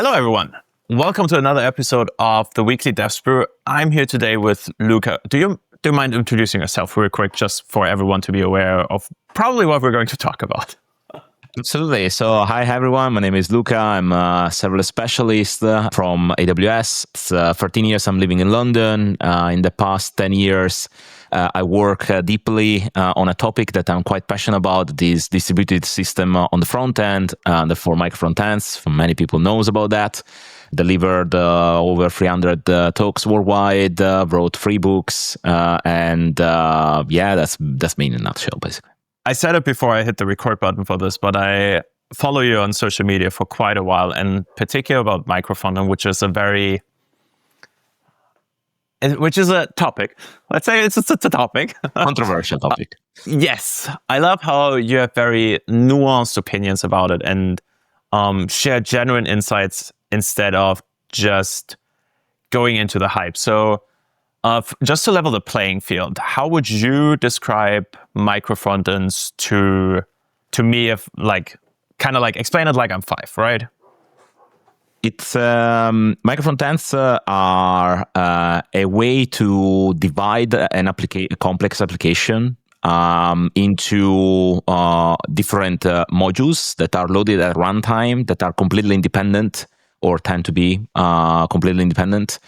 Hello, everyone. Welcome to another episode of the Weekly Dev Brew. I'm here today with Luca. Do you mind introducing yourself real quick, just for everyone to be aware of probably what we're going to talk about? Absolutely. So, hi everyone. My name is Luca. I'm a serverless specialist from AWS. It's 13 years I'm living in London. In the past 10 years, I work deeply on a topic that I'm quite passionate about, this distributed system on the front end, for Micro-frontends. Many people knows about that. Delivered over 300 talks worldwide, wrote 3 books, and that's me in a nutshell, basically. I said it before I hit the record button for this, but I follow you on social media for quite a while, and particularly about micro-frontend, which is a topic. Let's say it's a topic. Controversial topic. Yes. I love how you have very nuanced opinions about it and share genuine insights instead of just going into the hype. So just to level the playing field, how would you describe micro-frontends to me? If explain it like I'm 5, right? It's micro-frontends are a way to divide a complex application into different modules that are loaded at runtime, that are completely independent or tend to be completely independent,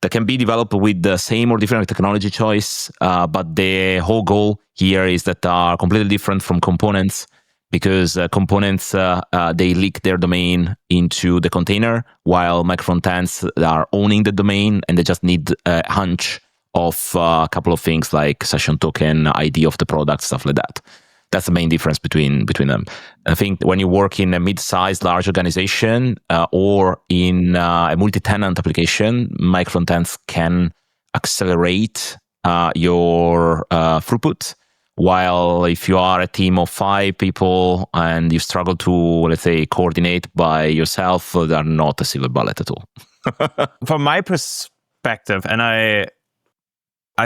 that can be developed with the same or different technology choice, but the whole goal here is that are completely different from components, because components, they leak their domain into the container, while micro-frontends are owning the domain, and they just need a hunch of a couple of things like session token, ID of the product, stuff like that. That's the main difference between them. I think when you work in a mid-sized, large organization or in a multi-tenant application, micro-frontends can accelerate your throughput. While if you are a team of 5 people and you struggle to, let's say, coordinate by yourself, they are not a silver bullet at all. From my perspective, and I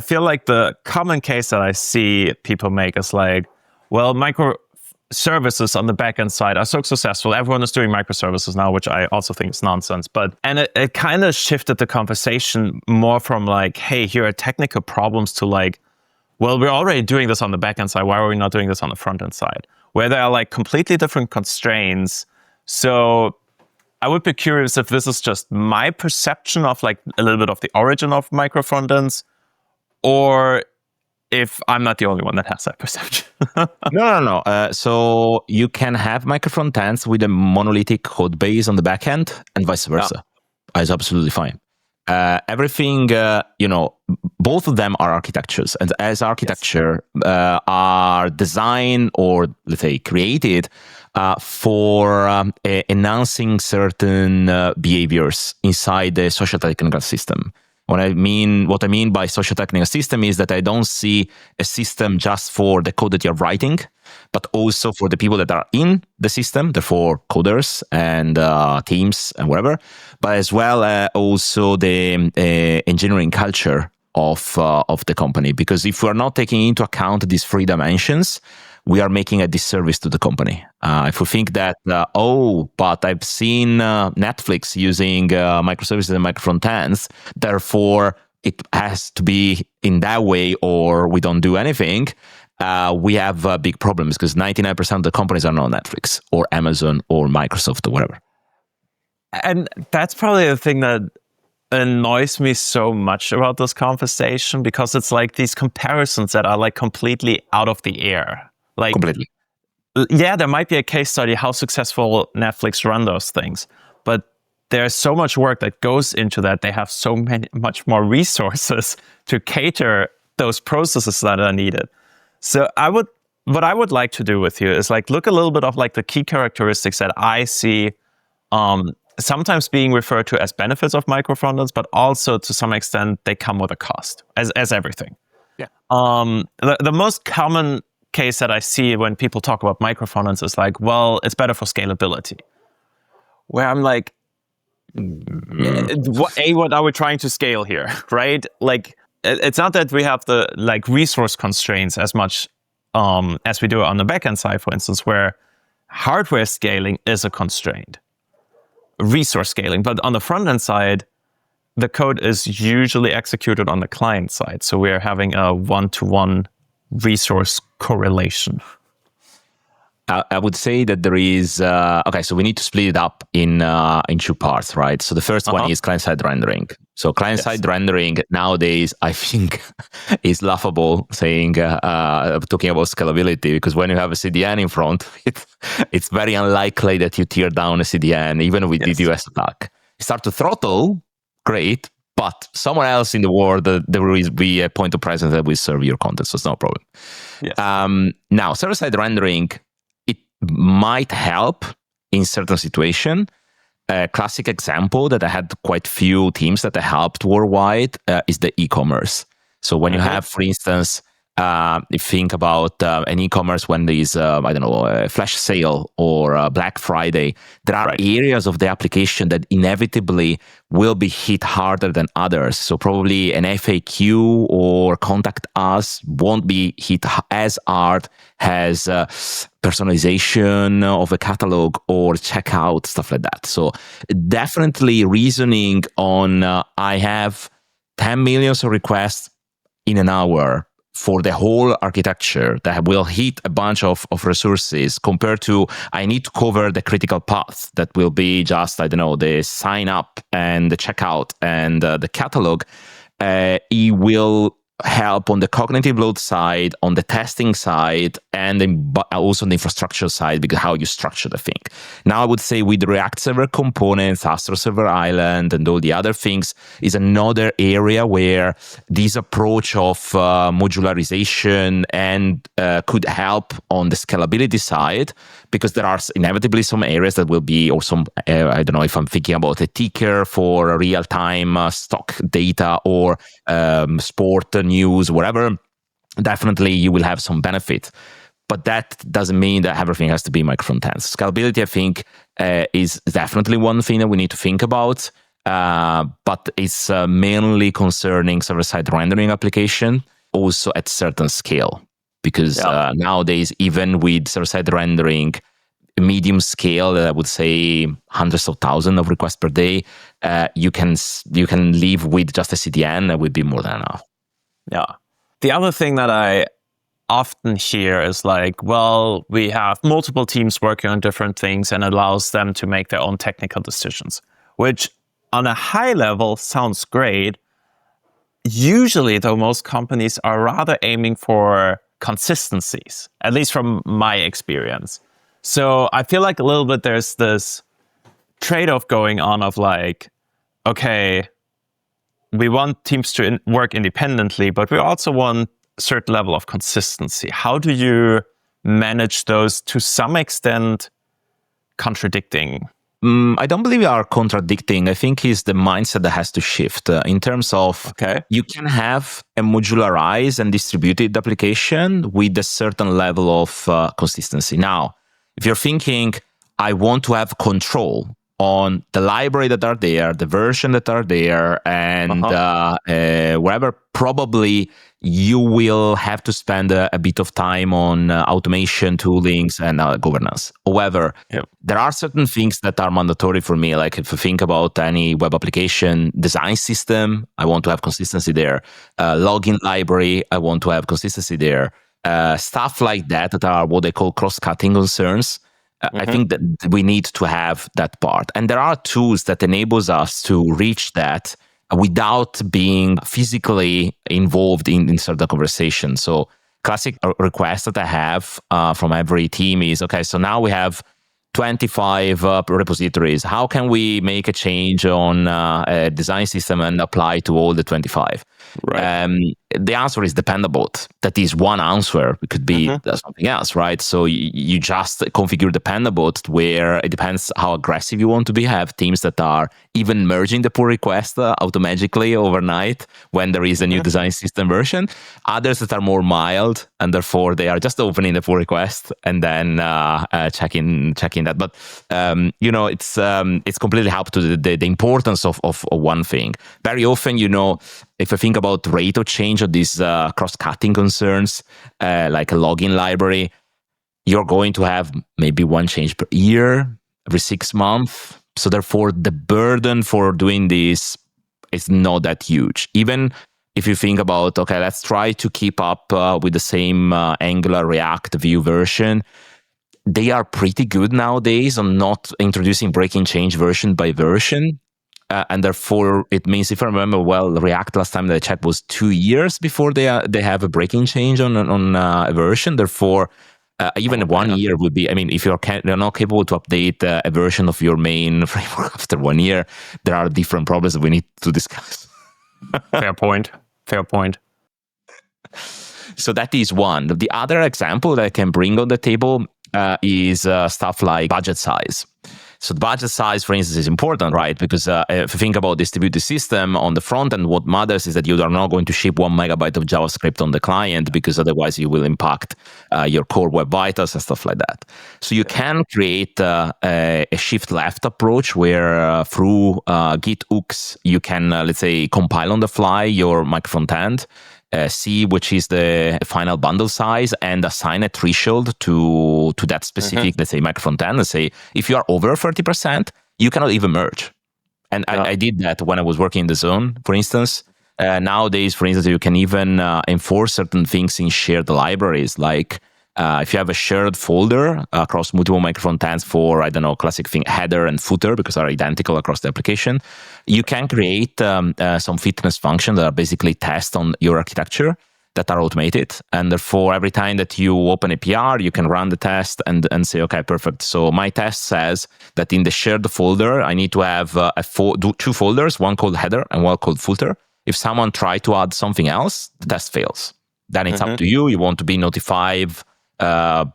feel like the common case that I see people make is like, well, microservices on the backend side are so successful. Everyone is doing microservices now, which I also think is nonsense. And it kind of shifted the conversation more from like, hey, here are technical problems to like, well, we're already doing this on the backend side. Why are we not doing this on the front end side? Where there are like completely different constraints. So I would be curious if this is just my perception of like a little bit of the origin of micro-frontends, or if I'm not the only one that has that perception. No. So you can have micro-frontends with a monolithic code base on the backend and vice versa. Yeah. It's absolutely fine. Everything, both of them are architectures, and as architecture are designed or, let's say, created for enhancing certain behaviors inside the social technical system. What I mean by social technical system is that I don't see a system just for the code that you're writing, but also for the people that are in the system, therefore coders and teams and whatever, but as well also the engineering culture of the company. Because if we're not taking into account these 3 dimensions, we are making a disservice to the company. If we think that, but I've seen Netflix using microservices and micro-frontends, therefore it has to be in that way or we don't do anything, we have big problems, because 99% of the companies are not Netflix or Amazon or Microsoft or whatever. And that's probably the thing that annoys me so much about this conversation, because it's like these comparisons that are like completely out of the air. Like, completely. Yeah, there might be a case study how successful Netflix run those things, but there's so much work that goes into that. They have much more resources to cater those processes that are needed. So what I would like to do with you is like look a little bit of like the key characteristics that I see sometimes being referred to as benefits of micro-frontends, but also to some extent they come with a cost, as everything. Yeah. The most common case that I see when people talk about micro-frontends is like, well, it's better for scalability. Where I'm like, what are we trying to scale here, right? Like, it's not that we have the like resource constraints as much as we do on the backend side, for instance, where hardware scaling is a constraint. resource scaling. But on the front end side, the code is usually executed on the client side. So we are having a one-to-one resource correlation. I would say that there is, okay, so we need to split it up in 2 parts, right? So the first one is client-side rendering. So client-side rendering nowadays, I think, is laughable talking about scalability, because when you have a CDN in front, it's very unlikely that you tear down a CDN, even with DDoS attack. You start to throttle, great, but somewhere else in the world, there will be a point of presence that will serve your content, so it's no problem. Yes. Now, server-side rendering, might help in certain situation. A classic example that I had quite few teams that I helped worldwide is the e-commerce. So when you have, for instance, you think about an e-commerce when there is, a flash sale or a Black Friday, there are areas of the application that inevitably will be hit harder than others. So probably an FAQ or contact us won't be hit as hard as personalization of a catalog or checkout, stuff like that. So definitely reasoning on I have 10 million requests in an hour for the whole architecture that will hit a bunch of resources compared to I need to cover the critical path that will be just, the sign up and the checkout and the catalog. It will help on the cognitive load side, on the testing side, and also on the infrastructure side, because how you structure the thing. Now, I would say with React Server Components, Astro Server Island, and all the other things is another area where this approach of modularization and could help on the scalability side, because there are inevitably some areas that will be, or some, I don't know if I'm thinking about a ticker for real-time stock data or sport news, whatever, definitely you will have some benefit. But that doesn't mean that everything has to be micro-frontends. Scalability, I think, is definitely one thing that we need to think about, but it's mainly concerning server-side rendering application, also at certain scale. Because nowadays, even with server-side rendering, medium scale, I would say hundreds of thousands of requests per day, you can live with just a CDN, that would be more than enough. Yeah. The other thing that I often hear is like, well, we have multiple teams working on different things and it allows them to make their own technical decisions, which on a high level sounds great. Usually, though, most companies are rather aiming for consistencies, at least from my experience. So I feel like a little bit there's this trade-off going on of like, okay, we want teams to work independently, but we also want a certain level of consistency. How do you manage those to some extent contradicting? I don't believe we are contradicting. I think it's the mindset that has to shift in terms of you can have a modularized and distributed application with a certain level of consistency. Now, if you're thinking, I want to have control on the library that are there, the version that are there, and wherever, probably you will have to spend a bit of time on automation, toolings, and governance. However, there are certain things that are mandatory for me. Like if you think about any web application design system, I want to have consistency there. Login library, I want to have consistency there. Stuff like that are what they call cross-cutting concerns. I think that we need to have that part. And there are tools that enables us to reach that without being physically involved in certain conversations. So classic request that I have from every team is, okay, so now we have 25 repositories. How can we make a change on a design system and apply to all the 25? Right. The answer is dependable. That is one answer. It could be something else, right? So you just configure dependable where it depends how aggressive you want to be. Have teams that are even merging the pull request automatically overnight when there is a new design system version. Others that are more mild, and therefore they are just opening the pull request and then checking that. But it's completely up to the importance of one thing. Very often, if I think about rate of change of these cross-cutting concerns, like a login library, you're going to have maybe one change per year, every 6 months. So therefore, the burden for doing this is not that huge. Even if you think about, okay, let's try to keep up with the same Angular React Vue version, they are pretty good nowadays on not introducing breaking change version by version. And therefore, it means, if I remember well, React last time that I checked was 2 years before they have a breaking change on a version. Therefore, even 1 year would be, I mean, if you're not capable to update a version of your main framework after 1 year, there are different problems that we need to discuss. Fair point. So that is one. The other example that I can bring on the table is stuff like budget size. So the budget size, for instance, is important, right? Because if you think about distributed system on the front end, what matters is that you are not going to ship 1 megabyte of JavaScript on the client, because otherwise you will impact your core web vitals and stuff like that. So you can create a shift left approach where through Git hooks, you can, let's say, compile on the fly your micro-frontend, see which is the final bundle size, and assign a threshold to that specific, let's say, micro-frontend, and say, if you are over 30%, you cannot even merge. And I did that when I was working in DAZN, for instance. Nowadays, for instance, you can even enforce certain things in shared libraries, like if you have a shared folder across multiple micro-frontends for, I don't know, classic thing, header and footer, because they're identical across the application, you can create some fitness functions that are basically tests on your architecture that are automated. And therefore, every time that you open a PR, you can run the test and say, okay, perfect. So my test says that in the shared folder, I need to have two folders, one called header and one called footer. If someone tries to add something else, the test fails. Then it's up to you. You want to be notified to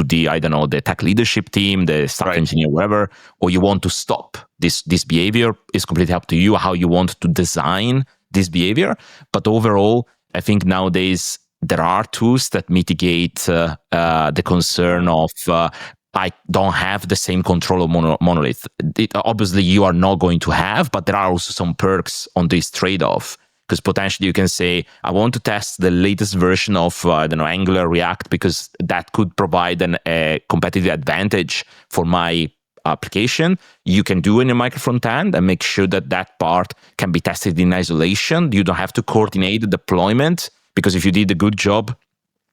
the, I don't know, the tech leadership team, the staff engineer, whatever, or you want to stop this behavior. Is completely up to you how you want to design this behavior. But overall, I think nowadays there are tools that mitigate the concern of I don't have the same control of monolith. Obviously, you are not going to have, but there are also some perks on this trade-off. Because potentially you can say, I want to test the latest version of, I don't know, Angular React, because that could provide a competitive advantage for my application. You can do it in a micro-frontend and make sure that that part can be tested in isolation. You don't have to coordinate the deployment, because if you did a good job,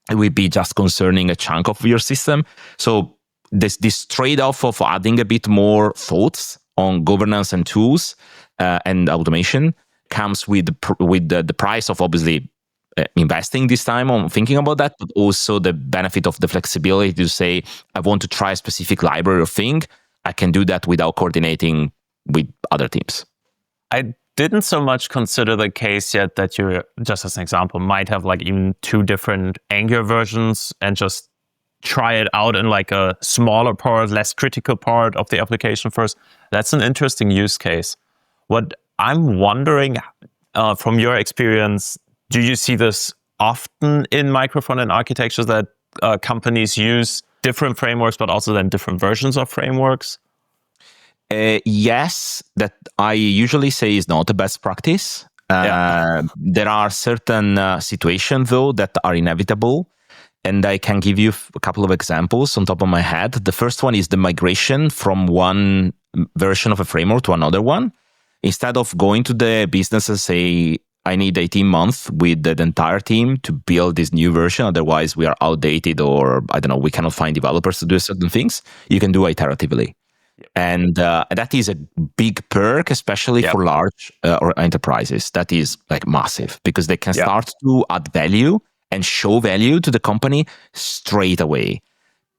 it would be just concerning a chunk of your system. So this trade-off of adding a bit more thoughts on governance and tools and automation comes with the price of obviously investing this time on thinking about that, but also the benefit of the flexibility to say, I want to try a specific library or thing. I can do that without coordinating with other teams. I didn't so much consider the case yet that you, just as an example, might have like even 2 different Angular versions and just try it out in like a smaller part, less critical part of the application first. That's an interesting use case. What I'm wondering, from your experience, do you see this often in micro-frontend architectures that companies use different frameworks, but also then different versions of frameworks? Yes, that I usually say is not the best practice. There are certain situations, though, that are inevitable. And I can give you a couple of examples on top of my head. The first one is the migration from one version of a framework to another one. Instead of going to the business and say, I need 18 months with the entire team to build this new version, otherwise we are outdated, or I don't know, we cannot find developers to do certain things, you can do iteratively. And that is a big perk, especially for large or enterprises. That is like massive, because they can start to add value and show value to the company straight away.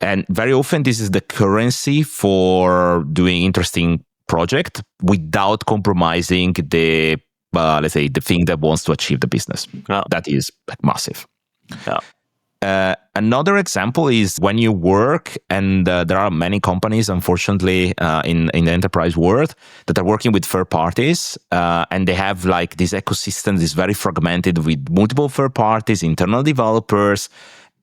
And very often this is the currency for doing interesting project without compromising the, let's say, the thing that wants to achieve the business. That is like massive. Another example is when you work, and there are many companies, unfortunately, in the enterprise world that are working with third parties, and they have like this ecosystem is very fragmented with multiple third parties, internal developers,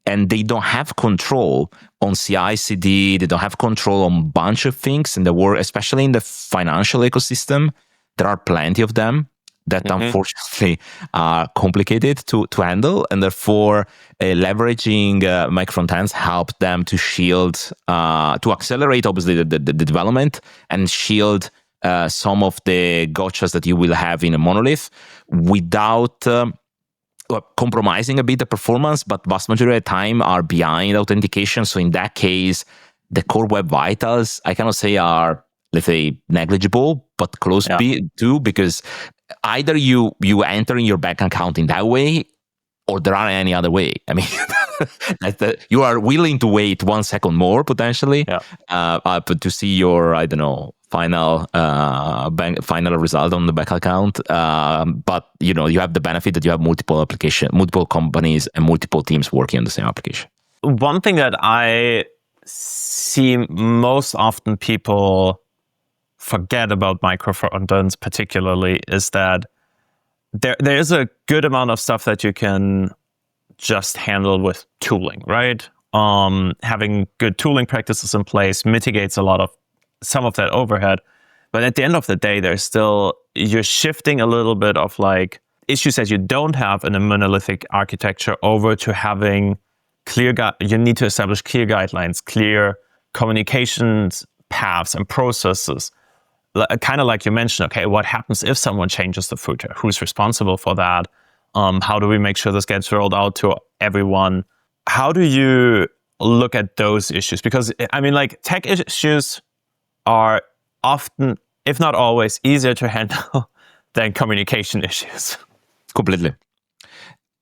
and they don't have control on CI/CD. They don't have control on a bunch of things in the world, especially in the financial ecosystem. There are plenty of them. that unfortunately are complicated to handle, and therefore leveraging micro-frontends help them to shield, to accelerate obviously the development and shield some of the gotchas that you will have in a monolith without compromising a bit the performance, but vast majority of the time are behind authentication. So in that case, the core web vitals, I cannot say are, let's say, negligible, but close to, because either you enter in your bank account in that way, or there aren't any other way. I mean, you are willing to wait 1 second more potentially to see your, I don't know, final result on the bank account. But you have the benefit that you have multiple companies, and multiple teams working on the same application. One thing that I see most often people forget about micro-frontends particularly is that there is a good amount of stuff that you can just handle with tooling, right? Having good tooling practices in place mitigates some of that overhead. But at the end of the day, you're shifting a little bit of like issues that you don't have in a monolithic architecture over to having you need to establish clear guidelines, clear communications paths and processes. Kind of like you mentioned, okay, what happens if someone changes the footer? Who's responsible for that? How do we make sure this gets rolled out to everyone? How do you look at those issues? Because, I mean, like, tech issues are often, if not always, easier to handle than communication issues. Completely.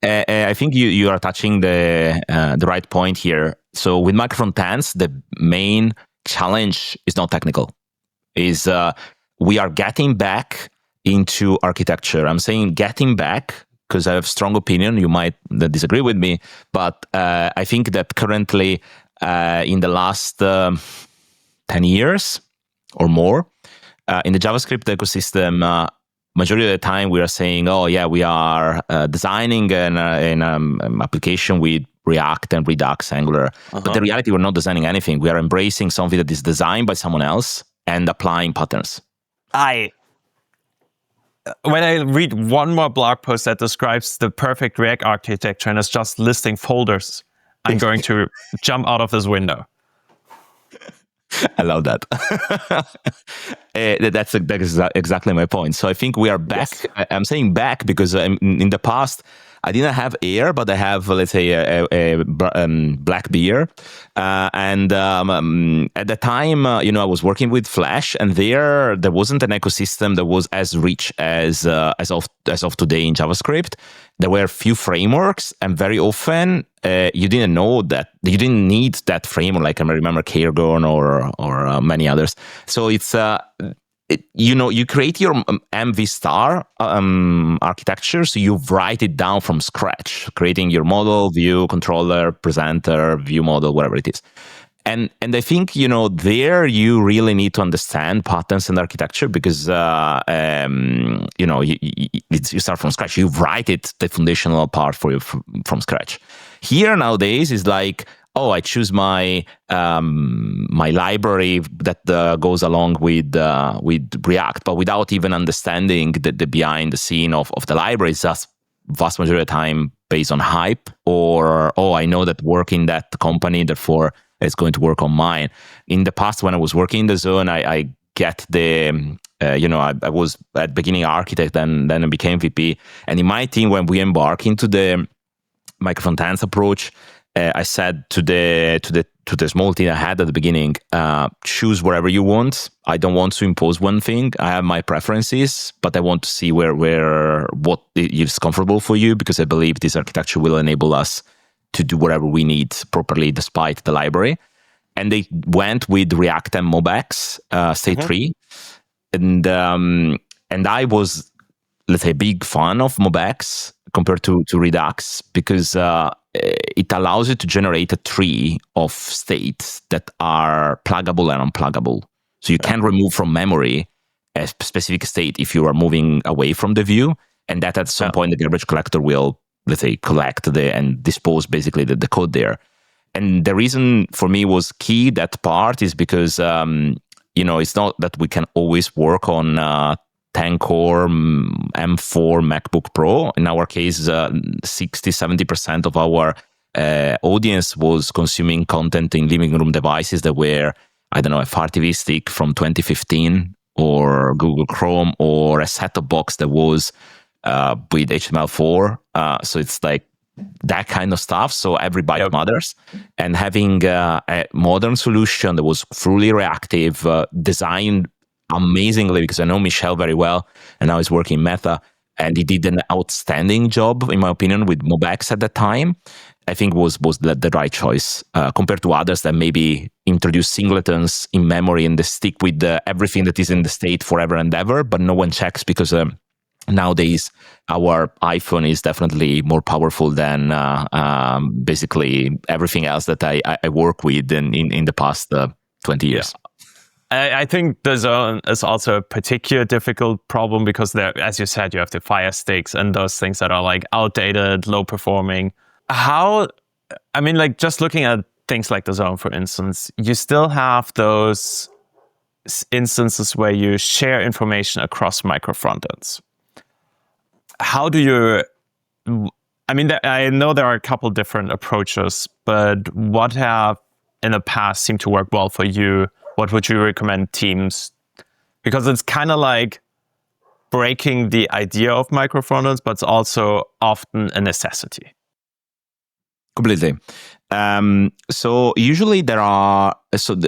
I think you are touching the right point here. So with micro-frontends, the main challenge is not technical. We are getting back into architecture. I'm saying getting back because I have strong opinion. You might disagree with me, but I think that currently in the last 10 years or more, in the JavaScript ecosystem, majority of the time we are saying, oh yeah, we are designing an application with React and Redux, Angular. But the reality, we're not designing anything. We are embracing something that is designed by someone else and applying patterns. When I read one more blog post that describes the perfect React architecture and is just listing folders, I'm going to jump out of this window. I love that. That's exactly my point. So I think we are back. Yes. I'm saying back because in the past, I didn't have Air, but I have, let's say, a black beer. And at the time, I was working with Flash, and there wasn't an ecosystem that was as rich as of today in JavaScript. There were few frameworks, and very often you didn't know that you didn't need that framework. Like I remember Keygon or many others. So it's you create your MV star architecture, so you write it down from scratch, creating your model, view, controller, presenter, view model, whatever it is. And I think, there you really need to understand patterns and architecture because, you start from scratch. You write it, the foundational part for you from scratch. Here nowadays is like, oh, I choose my my library that goes along with React, but without even understanding the behind the scene of the library. It's just vast majority of the time based on hype or, oh, I know that work in that company, therefore it's going to work on mine. In the past, when I was working in DAZN, I get the, I was at beginning architect and then I became VP. And in my team, when we embark into the micro-frontends approach, I said to the small team I had at the beginning, choose wherever you want. I don't want to impose one thing. I have my preferences, but I want to see what is comfortable for you, because I believe this architecture will enable us to do whatever we need properly despite the library. And they went with React and MobX State 3. And I was, let's say, a big fan of MobX compared to Redux, because it allows you to generate a tree of states that are pluggable and unpluggable. So you can remove from memory a specific state if you are moving away from the view, and that at some point the garbage collector will, let's say, collect and dispose basically the code there. And the reason for me was key, that part, is because, it's not that we can always work on 10-core M4 MacBook Pro. In our case, 60-70% of our audience was consuming content in living room devices that were, I don't know, a Fire TV stick from 2015 or Google Chrome or a set-top box that was with HTML4. So it's like that kind of stuff. So every byte matters. And having a modern solution that was fully reactive, designed amazingly, because I know Michel very well, and now he's working in Meta, and he did an outstanding job, in my opinion, with MobX at that time. I think was the right choice compared to others that maybe introduce singletons in memory and they stick with everything that is in the state forever and ever, but no one checks because nowadays our iPhone is definitely more powerful than basically everything else that I work with in the past 20 years. I think DAZN is also a particular difficult problem because there, as you said, you have the Fire Sticks and those things that are like outdated, low performing. Just looking at things like DAZN, for instance, you still have those instances where you share information across micro-frontends. How do you... I know there are a couple different approaches, but what have in the past seemed to work well for you? What would you recommend teams? Because it's kind of like breaking the idea of micro-frontends, but it's also often a necessity. Completely. So usually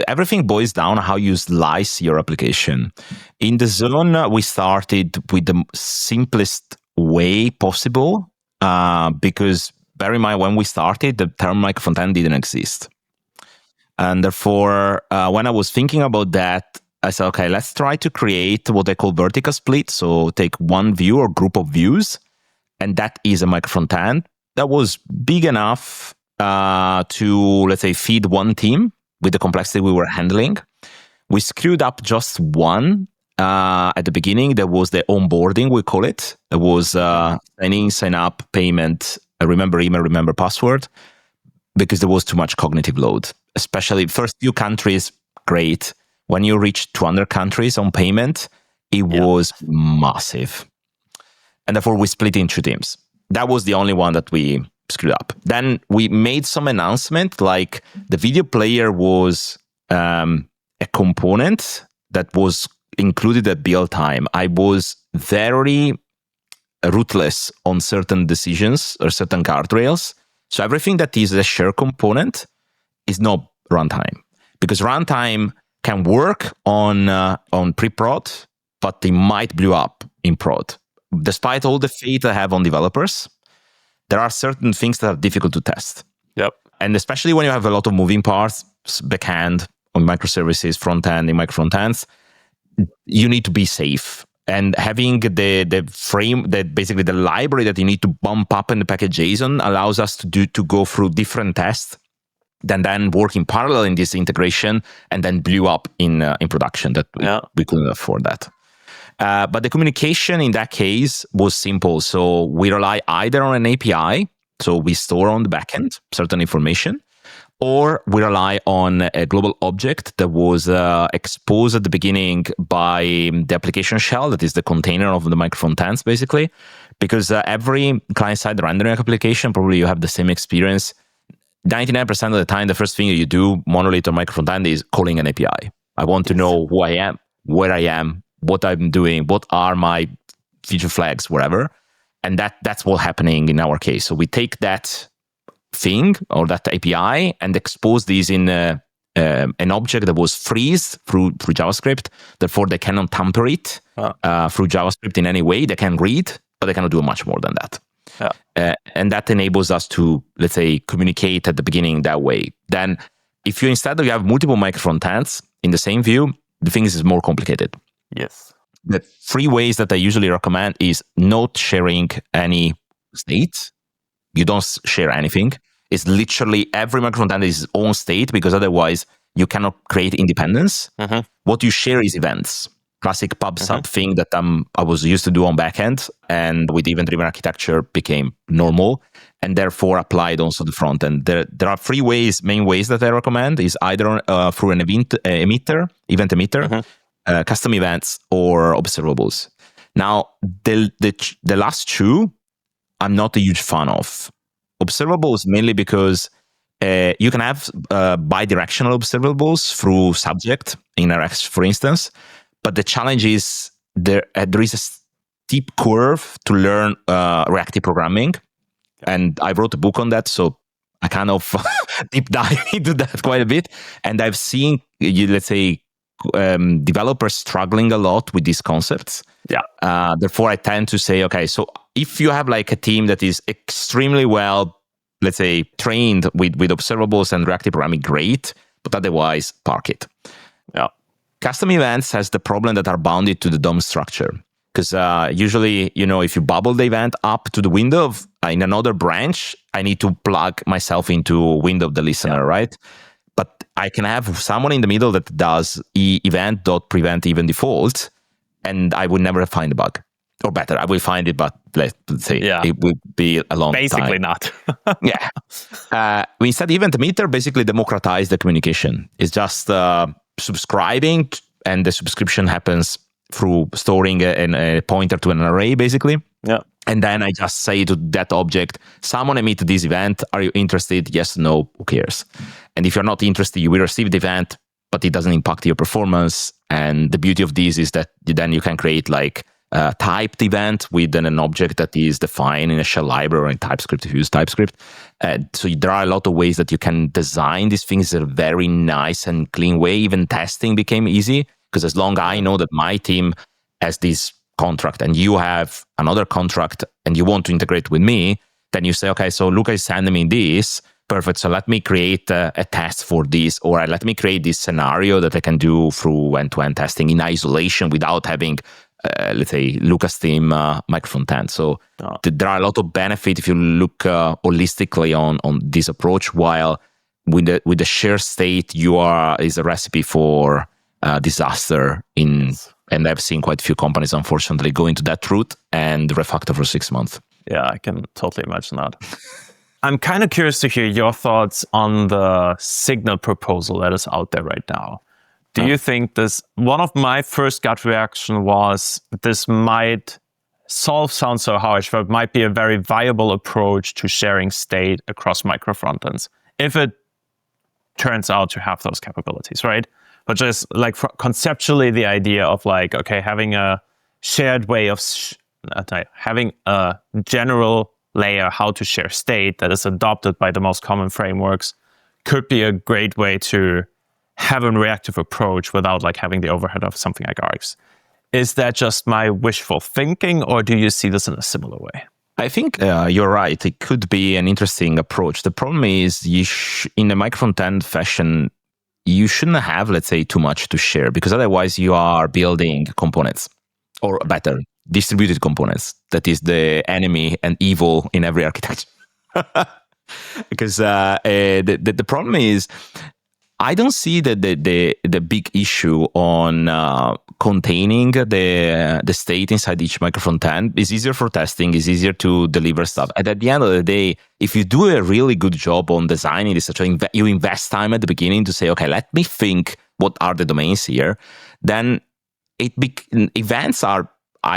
everything boils down to how you slice your application. In DAZN, we started with the simplest way possible because bear in mind when we started, the term micro-frontend didn't exist. And therefore, when I was thinking about that, I said, okay, let's try to create what I call vertical split. So take one view or group of views, and that is a micro-frontend that was big enough to, let's say, feed one team with the complexity we were handling. We screwed up just one at the beginning. There was the onboarding, we call it. It was sign in, sign up, payment, remember email, remember password, because there was too much cognitive load. Especially first few countries, great. When you reach 200 countries on payment, it was massive. And therefore, we split into teams. That was the only one that we screwed up. Then we made some announcement, like the video player was a component that was included at build time. I was very ruthless on certain decisions or certain guardrails. So everything that is a share component is not runtime, because runtime can work on pre-prod, but they might blow up in prod. Despite all the faith I have on developers, there are certain things that are difficult to test. Yep. And especially when you have a lot of moving parts, backend on microservices, front end in micro-frontends, you need to be safe. And having the frame, that basically the library that you need to bump up in the package JSON allows us to go through different tests, then work in parallel in this integration, and then blew up in production. That we couldn't afford that. But the communication in that case was simple. So we rely either on an API, so we store on the backend certain information, or we rely on a global object that was exposed at the beginning by the application shell, that is the container of the micro-frontends, basically. Because every client-side rendering application, probably you have the same experience. 99% of the time, the first thing you do, monolith or micro-frontend, is calling an API. I want to know who I am, where I am, what I'm doing, what are my feature flags, whatever. And that's what's happening in our case. So we take that thing or that API and expose these in an object that was freeze through JavaScript. Therefore, they cannot tamper it through JavaScript in any way. They can read, but they cannot do much more than that. And that enables us to, let's say, communicate at the beginning that way. Then, if you instead have multiple micro-frontends in the same view, the thing is more complicated. Yes. The 3 ways that I usually recommend is not sharing any state. You don't share anything. It's literally every micro-frontend is its own state, because otherwise you cannot create independence. Mm-hmm. What you share is events. Classic pub-sub thing that I was used to do on backend, and with event-driven architecture became normal, and therefore applied also the front end. There are 3 main ways that I recommend, is either through an event emitter, custom events, or observables. Now, the last two, I'm not a huge fan of. Observables mainly because you can have bidirectional observables through subject in Rx, for instance, but the challenge is there is a steep curve to learn reactive programming, and I wrote a book on that, so I kind of deep dive into that quite a bit, and I've seen, let's say, developers struggling a lot with these concepts. Yeah. Therefore, I tend to say, okay, so if you have like a team that is extremely well, let's say, trained with observables and reactive programming, great, but otherwise, park it. Yeah. Custom events has the problem that are bounded to the DOM structure. Because usually, if you bubble the event up to the window of, in another branch, I need to plug myself into window of the listener, right? But I can have someone in the middle that does event.prevent even default, and I would never find a bug. Or better, I will find it, but let's say it will be a long Basically time. not. We instead event emitter basically democratize the communication. It's just subscribing, and the subscription happens through storing a pointer to an array, basically. Yeah. And then I just say to that object, someone emit this event. Are you interested? Yes, no, who cares? And if you're not interested, you will receive the event, but it doesn't impact your performance. And the beauty of this is that then you can create like a typed event with an object that is defined in a shell library or in TypeScript if you use TypeScript. So there are a lot of ways that you can design these things in a very nice and clean way. Even testing became easy, because as long as I know that my team has this contract and you have another contract and you want to integrate with me, then you say, okay, so Luca is sending me this. Perfect. So let me create a test for this, or let me create this scenario that I can do through end-to-end testing in isolation without having, let's say, Luca's team Micro-frontends. So there are a lot of benefit if you look holistically on this approach, while with the shared state, is a recipe for disaster and I've seen quite a few companies, unfortunately, go into that route and refactor for 6 months. Yeah, I can totally imagine that. I'm kind of curious to hear your thoughts on the Signal proposal that is out there right now. Do you think one of my first gut reaction was this might sounds so harsh, but it might be a very viable approach to sharing state across micro-frontends if it turns out to have those capabilities, right? But just like conceptually, the idea of like, okay, having a shared way of having a general layer how to share state that is adopted by the most common frameworks could be a great way to have a reactive approach without like having the overhead of something like Arcs. Is that just my wishful thinking, or do you see this in a similar way? I think you're right. It could be an interesting approach. The problem is in a micro-frontend fashion, you shouldn't have, let's say, too much to share, because otherwise you are building components, or better, distributed components. That is the enemy and evil in every architecture. Because the problem is, I don't see the big issue on containing the state inside each micro-frontend. It's easier for testing, it's easier to deliver stuff. And at the end of the day, if you do a really good job on designing this, you invest time at the beginning to say, okay, let me think what are the domains here, then events are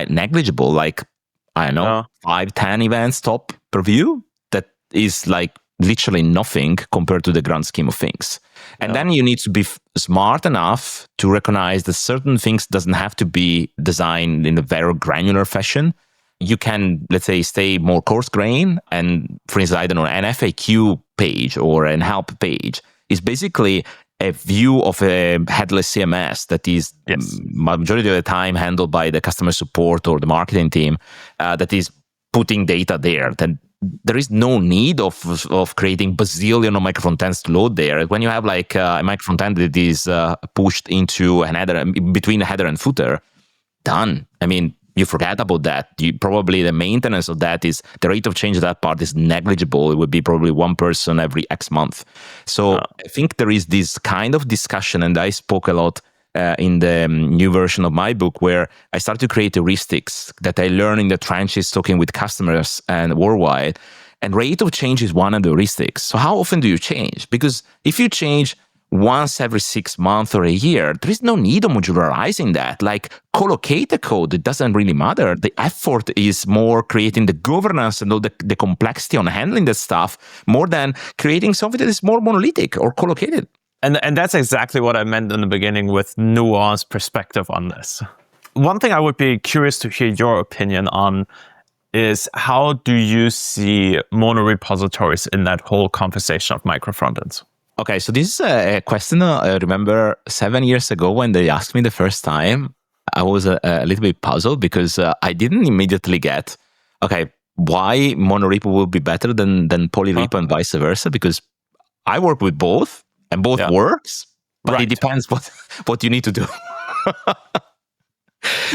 negligible, like, I don't know, 5-10 events top per view. That is like literally nothing compared to the grand scheme of things. And then you need to be smart enough to recognize that certain things doesn't have to be designed in a very granular fashion. You can, let's say, stay more coarse grain. And for instance, I don't know, an FAQ page or an help page is basically a view of a headless CMS that is majority of the time handled by the customer support or the marketing team that is putting data there. Then there is no need of creating bazillion of micro-frontends to load there. When you have like a micro-frontend that is pushed into an header, between a header and footer, done. I mean, you forget about that. Probably the maintenance of that is, the rate of change of that part is negligible. It would be probably one person every X month. So I think there is this kind of discussion, and I spoke a lot in the new version of my book, where I start to create heuristics that I learn in the trenches talking with customers and worldwide. And rate of change is one of the heuristics. So how often do you change? Because if you change once every 6 months or a year, there is no need of modularizing that. Like, collocate the code. It doesn't really matter. The effort is more creating the governance and all the complexity on handling that stuff, more than creating something that is more monolithic or collocated. And that's exactly what I meant in the beginning with nuanced perspective on this. One thing I would be curious to hear your opinion on is, how do you see mono-repositories in that whole conversation of micro-frontends? Okay, so this is a question I remember 7 years ago when they asked me the first time. I was a little bit puzzled because I didn't immediately get, okay, why monorepo would be better than polyrepo and vice versa, because I work with both and both works, but it depends what you need to do.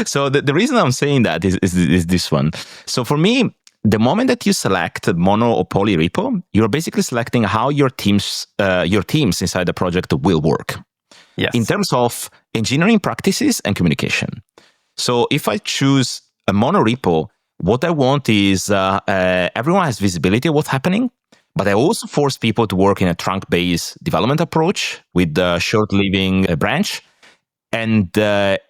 So the reason I'm saying that is this one. So for me, the moment that you select mono or poly repo, you're basically selecting how your teams inside the project will work. Yes. In terms of engineering practices and communication. So if I choose a mono repo, what I want is everyone has visibility of what's happening, but I also force people to work in a trunk-based development approach with the short-living branch. And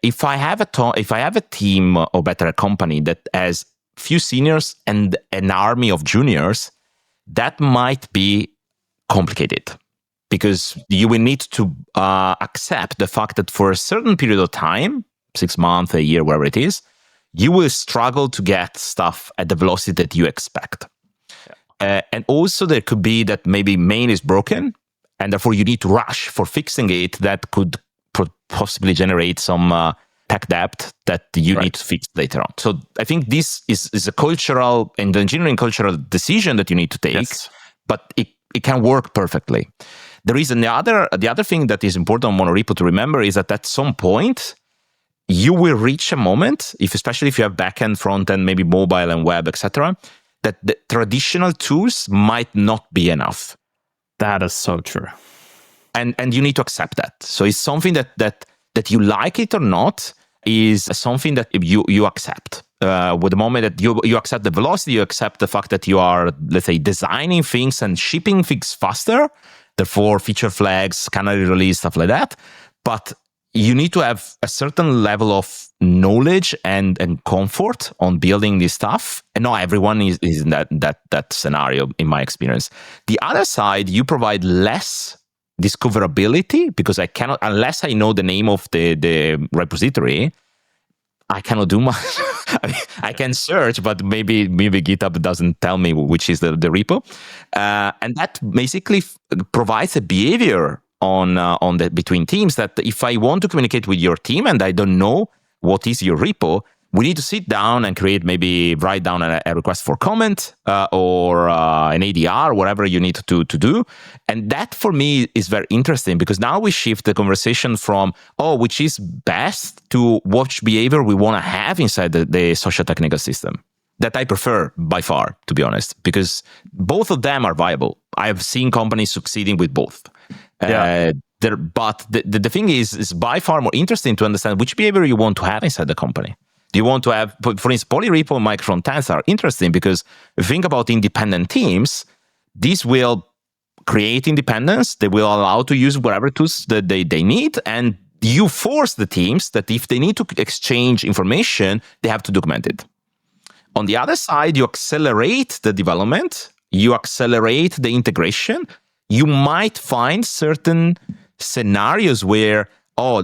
if I have a team, or better, a company that has few seniors and an army of juniors, that might be complicated, because you will need to accept the fact that for a certain period of time, 6 months, a year, whatever it is, you will struggle to get stuff at the velocity that you expect. And also there could be that maybe main is broken, and therefore you need to rush for fixing it. That could possibly generate some tech debt that you need to fix later on. So I think this is a cultural and engineering cultural decision that you need to take, but it can work perfectly. The reason, the other thing that is important on monorepo to remember is that at some point, you will reach a moment, especially if you have backend, frontend, maybe mobile and web, etc., that the traditional tools might not be enough. That is so true. And you need to accept that. So it's something that you like it or not, is something that you accept. With the moment that you accept the velocity, you accept the fact that you are, let's say, designing things and shipping things faster, therefore feature flags, canary release, stuff like that. But you need to have a certain level of knowledge and comfort on building this stuff. And not everyone is in that scenario, in my experience. The other side, you provide less discoverability, because I cannot, unless I know the name of the repository, I cannot do much. I can search, but maybe GitHub doesn't tell me which is the repo, and that basically provides a behavior on the between teams, that if I want to communicate with your team and I don't know what is your repo, we need to sit down and write down a request for comment or an ADR, whatever you need to do. And that for me is very interesting, because now we shift the conversation from, which is best, to what behavior we want to have inside the social technical system. That I prefer by far, to be honest, because both of them are viable. I've seen companies succeeding with both. But the thing is by far more interesting to understand which behavior you want to have inside the company. Do you want to have, for instance, polyrepo and micro-frontends are interesting because if you think about independent teams, these will create independence. They will allow to use whatever tools that they need. And you force the teams that if they need to exchange information, they have to document it. On the other side, you accelerate the development. You accelerate the integration. You might find certain scenarios where,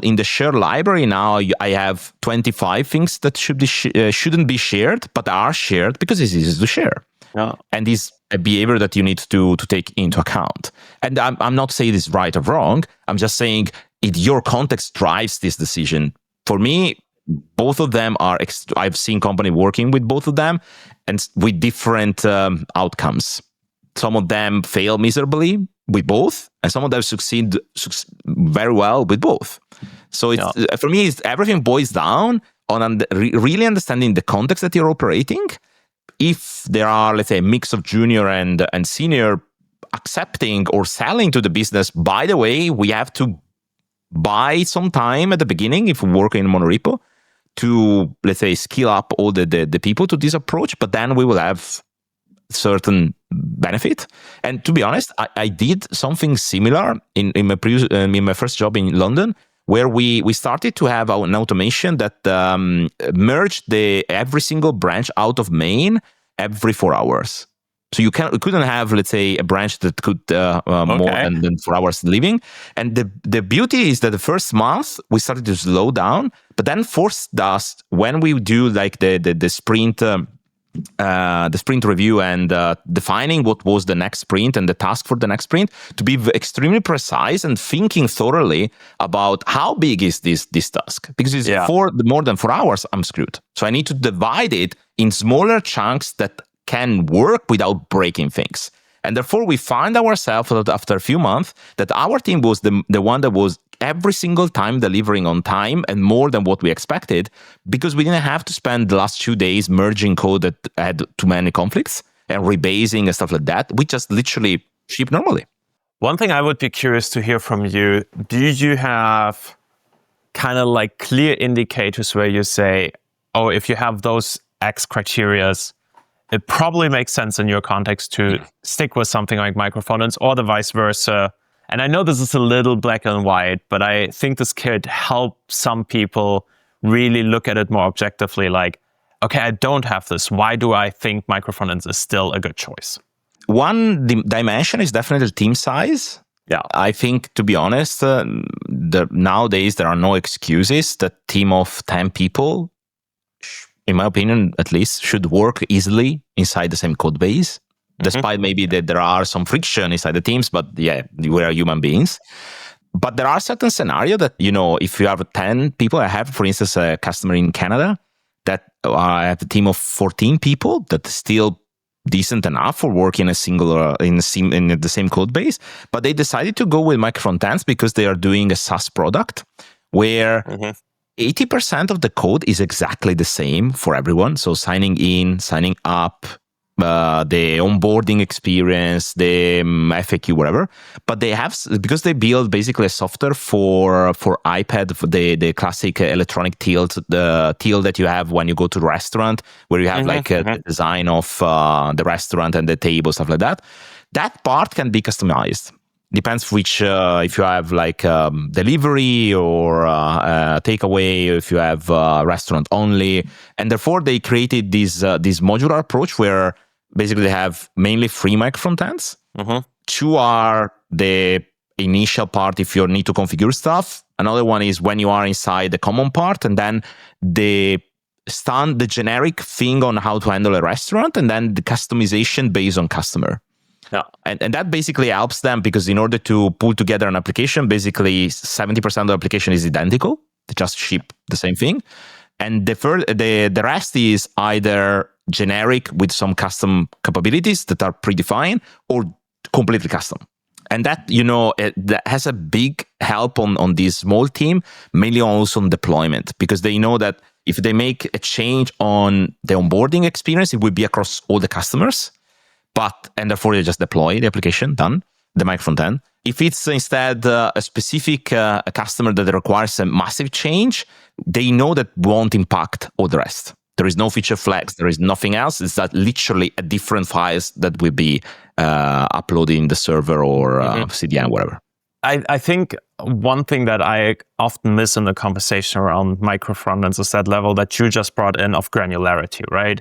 in the shared library now, I have 25 things that shouldn't be shared, but are shared because it's easy to share. Yeah. And is a behavior that you need to take into account. And I'm not saying it's right or wrong. I'm just saying your context drives this decision. For me, both of them are, I've seen company working with both of them and with different outcomes. Some of them fail miserably with both, and some of them succeed very well with both. So for me, everything boils down on really understanding the context that you're operating. If there are, let's say, a mix of junior and senior, accepting or selling to the business, by the way, we have to buy some time at the beginning if we work in monorepo to, let's say, skill up all the people to this approach, but then we will have certain benefit. And to be honest, I did something similar in my first job in London, where we started to have an automation that merged every single branch out of main every 4 hours. So you couldn't have, let's say, a branch that could more than 4 hours living. And the beauty is that the first month we started to slow down, but then forced us, when we do like the sprint review and defining what was the next sprint and the task for the next sprint, to be extremely precise and thinking thoroughly about how big is this task. Because it's more than 4 hours, I'm screwed. So I need to divide it in smaller chunks that can work without breaking things. And therefore, we find ourselves after a few months that our team was the one that was every single time delivering on time and more than what we expected, because we didn't have to spend the last 2 days merging code that had too many conflicts and rebasing and stuff like that. We just literally ship normally. One thing I would be curious to hear from you, do you have kind of like clear indicators where you say, oh, if you have those X criterias, it probably makes sense in your context to stick with something like micro-frontends, or the vice versa? And I know this is a little black and white, but I think this could help some people really look at it more objectively, like, okay, I don't have this. Why do I think micro-frontends is still a good choice? One dimension is definitely team size. Yeah, I think, to be honest, nowadays there are no excuses. The team of 10 people, in my opinion, at least, should work easily inside the same code base, despite maybe that there are some friction inside the teams, but yeah, we are human beings. But there are certain scenarios that, if you have 10 people, I have, for instance, a customer in Canada that I have a team of 14 people that's still decent enough for working in the same code base, but they decided to go with Micro-frontends because they are doing a SaaS product where 80% of the code is exactly the same for everyone. So signing in, signing up, the onboarding experience, the FAQ, whatever. But they have, because they build basically a software for iPad, for the classic electronic till, the till that you have when you go to the restaurant, where you have the design of the restaurant and the table, stuff like that. That part can be customized. Depends which, if you have like delivery or takeaway, if you have restaurant only. And therefore, they created this modular approach where basically they have mainly 3 micro-frontends. 2 are the initial part if you need to configure stuff. Another one is when you are inside the common part, and then the generic thing on how to handle a restaurant, and then the customization based on customer. Yeah. And that basically helps them, because in order to pull together an application, basically 70% of the application is identical. They just ship the same thing. And the rest is either generic with some custom capabilities that are predefined, or completely custom. And that, that has a big help on this small team, mainly also on deployment, because they know that if they make a change on the onboarding experience, it will be across all the customers. And therefore, they just deploy the application, done, the micro-frontend. If it's instead a specific customer that requires a massive change, they know that won't impact all the rest. There is no feature flags. There is nothing else. It's that literally a different files that will be uploaded in the server or CDN, whatever. I think one thing that I often miss in the conversation around micro-frontends is that level that you just brought in of granularity, right?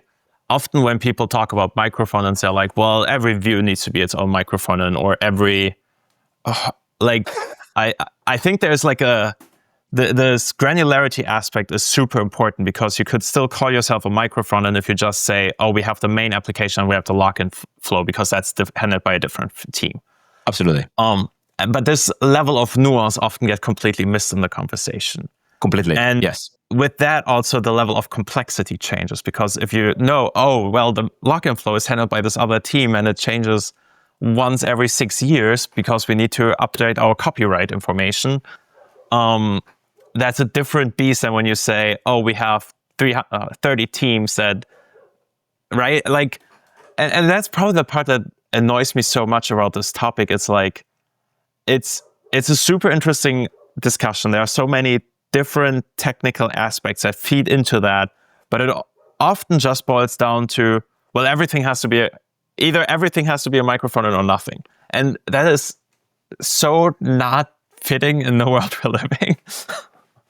Often when people talk about micro-frontends, they're like, well, every view needs to be its own micro-frontend, or every... I think there's like this granularity aspect is super important, because you could still call yourself a micro-frontend if you just say, oh, we have the main application and we have the login flow, because that's handled by a different team. Absolutely. But this level of nuance often gets completely missed in the conversation. Completely, and yes. With that, also the level of complexity changes, because if you know, oh, well, the login flow is handled by this other team and it changes once every 6 years because we need to update our copyright information, that's a different beast than when you say, oh, we have 30 teams that, right? Like, and that's probably the part that annoys me so much about this topic. It's like, it's a super interesting discussion. There are so many different technical aspects that feed into that, but it often just boils down to, well, everything has to be either everything has to be a micro-frontend or nothing. And that is so not fitting in the world we're living.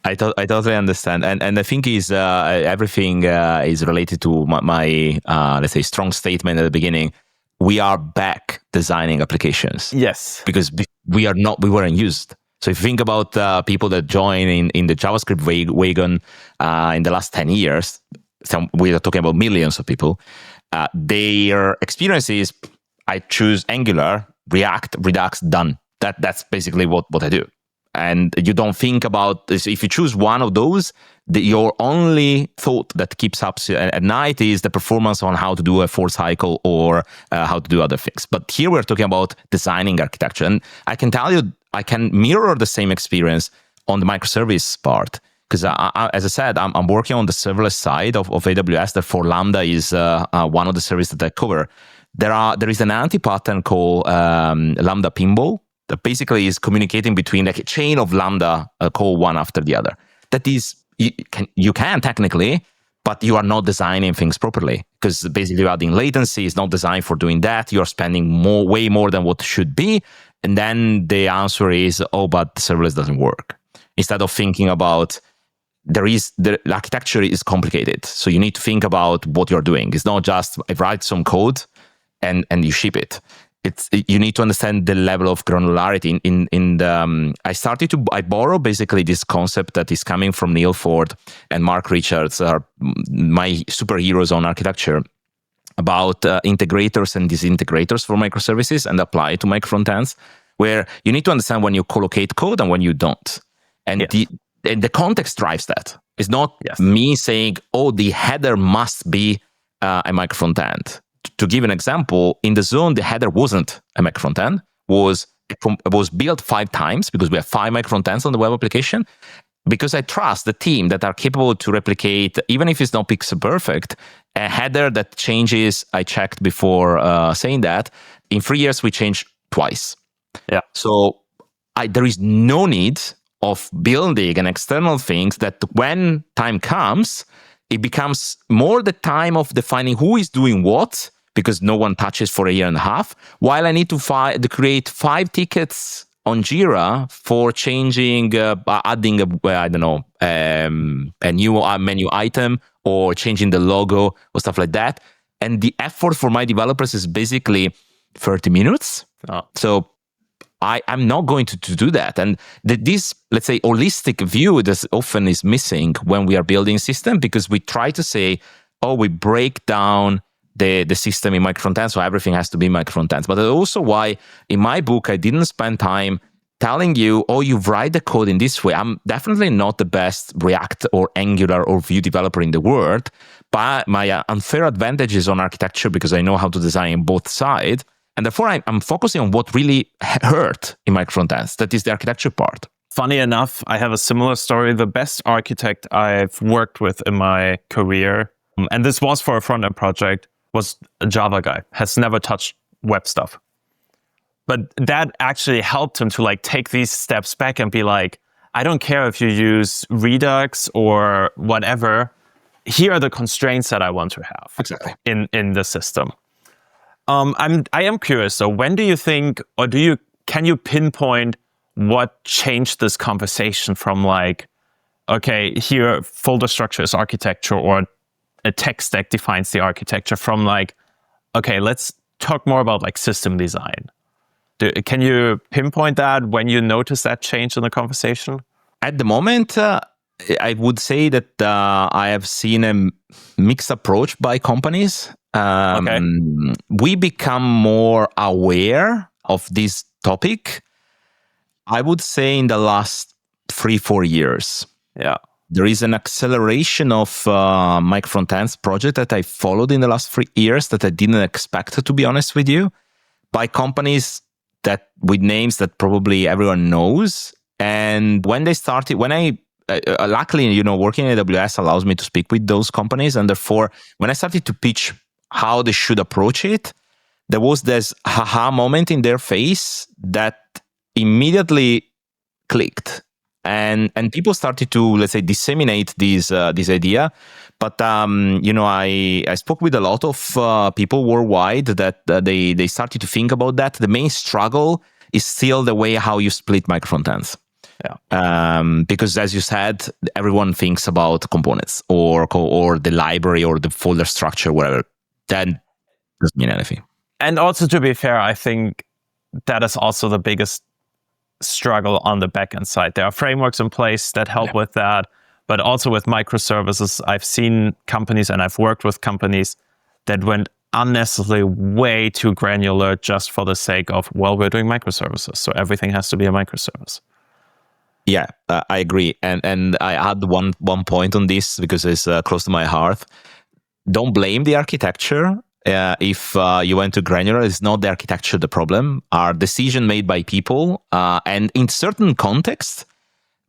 I totally understand, and I think is everything is related to my let's say strong statement at the beginning. We are back designing applications. Yes, because we weren't used. So if you think about people that join in the JavaScript wagon in the last 10 years, so we are talking about millions of people. Their experience is I choose Angular, React, Redux, done. That's basically what I do. And you don't think about this. If you choose one of those, your only thought that keeps up at night is the performance on how to do a for cycle or how to do other things. But here we're talking about designing architecture. And I can tell you, I can mirror the same experience on the microservice part. Because as I said, I'm working on the serverless side of AWS. Therefore, Lambda is one of the services that I cover. There is an anti-pattern called Lambda Pinball, that basically is communicating between like a chain of Lambda call one after the other. That is, you can technically, but you are not designing things properly, because basically adding latency is not designed for doing that. You're spending way more than what should be. And then the answer is, oh, but the serverless doesn't work. Instead of thinking about the architecture is complicated. So you need to think about what you're doing. It's not just I write some code and you ship it. You need to understand the level of granularity. I borrow basically this concept that is coming from Neil Ford and Mark Richards, are my superheroes on architecture, about integrators and disintegrators for microservices, and apply it to micro-frontends, where you need to understand when you collocate code and when you don't. And the context drives that. It's not me saying, oh, the header must be a micro-frontend. To give an example, in DAZN, the header wasn't a micro-frontend, was built 5 times, because we have 5 micro-frontends on the web application, because I trust the team that are capable to replicate, even if it's not pixel perfect, a header that changes. I checked before saying that. In 3 years, we changed twice. Yeah. So there is no need of building an external things that when time comes, it becomes more the time of defining who is doing what, because no one touches for 1.5 years, while I need to create 5 tickets on Jira for changing, adding a new menu item, or changing the logo or stuff like that. And the effort for my developers is basically 30 minutes. Oh. So I'm not going to do that. And this, let's say, holistic view that often is missing when we are building system, because we try to say, oh, we break down the system in micro-frontends, so everything has to be micro-frontends. But that's also why in my book, I didn't spend time telling you, oh, you write the code in this way. I'm definitely not the best React or Angular or Vue developer in the world, but my unfair advantage is on architecture, because I know how to design both sides. And therefore, I'm focusing on what really hurt in micro-frontends. That is the architecture part. Funny enough, I have a similar story. The best architect I've worked with in my career, and this was for a front-end project, was a Java guy, has never touched web stuff. But that actually helped him to like take these steps back and be like, I don't care if you use Redux or whatever. Here are the constraints that I want to have in the system. I am curious. So when do you think, or can you pinpoint what changed this conversation from like, okay, here folder structure is architecture, or a tech stack defines the architecture, from like, okay, let's talk more about like system design. Can you pinpoint that when you notice that change in the conversation? At the moment, I would say that I have seen a mixed approach by companies. We become more aware of this topic, I would say, in the last 3-4 years. Yeah. There is an acceleration of Micro-frontends project that I followed in the last 3 years that I didn't expect, to be honest with you, by companies that with names that probably everyone knows. And when they started, luckily, working at AWS allows me to speak with those companies. And therefore, when I started to pitch how they should approach it, there was this aha moment in their face that immediately clicked. and people started to, let's say, disseminate this idea. But I spoke with a lot of people worldwide that they started to think about that. The main struggle is still the way how you split microfrontends. Yeah. Because as you said, everyone thinks about components or the library or the folder structure, whatever. That doesn't mean anything. And also, to be fair, I think that is also the biggest struggle on the backend side. There are frameworks in place that help with that, but also with microservices, I've seen companies and I've worked with companies that went unnecessarily way too granular just for the sake of, well, we're doing microservices, so everything has to be a microservice. Yeah, I agree. And I add one point on this because it's close to my heart. Don't blame the architecture. If you went to granular, it's not the architecture the problem. Are decision made by people. And in certain contexts,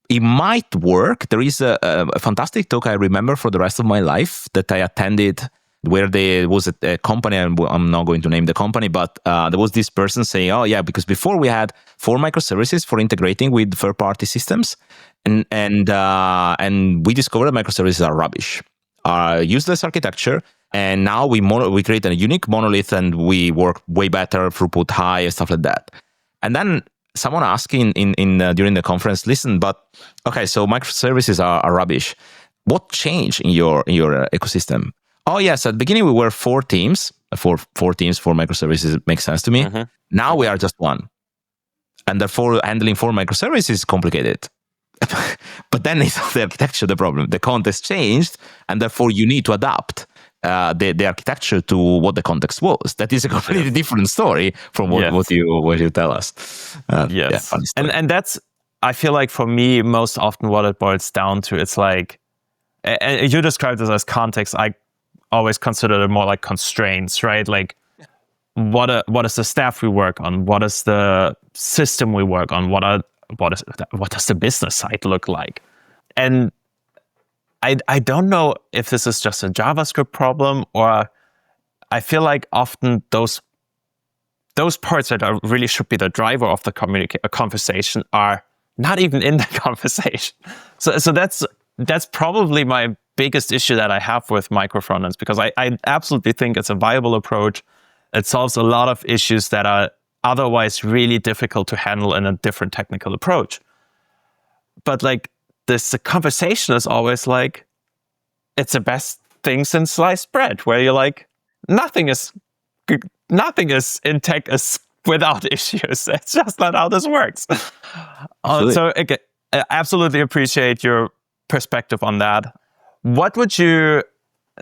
it might work. There is a fantastic talk I remember for the rest of my life that I attended where there was a company, and I'm not going to name the company, but there was this person saying, oh yeah, because before we had 4 microservices for integrating with third-party systems, and we discovered that microservices are rubbish, are useless architecture, and now we create a unique monolith and we work way better, throughput high, and stuff like that. And then someone asked in during the conference, listen, but okay, so microservices are rubbish. What changed in your ecosystem? Oh yes, at the beginning we were 4 teams. For 4 teams, 4 microservices makes sense to me. Mm-hmm. Now we are just 1. And therefore handling 4 microservices is complicated. But then it's not the architecture the problem. The context changed, and therefore you need to adapt the architecture to what the context was. That is a completely different story from what you tell us. Yes. Yeah, and that's, I feel like for me, most often what it boils down to, it's like, and you described this as context, I always consider it more like constraints, right? Like what is the staff we work on? What is the system we work on? What does the business side look like? And I don't know if this is just a JavaScript problem, or I feel like often those parts that really should be the driver of the conversation are not even in the conversation. So that's probably my biggest issue that I have with microfrontends, because I absolutely think it's a viable approach. It solves a lot of issues that are otherwise really difficult to handle in a different technical approach. But like the conversation is always like, it's the best thing since sliced bread, where you're like, nothing is in tech is without issues. It's just not how this works. So again, I absolutely appreciate your perspective on that. What would you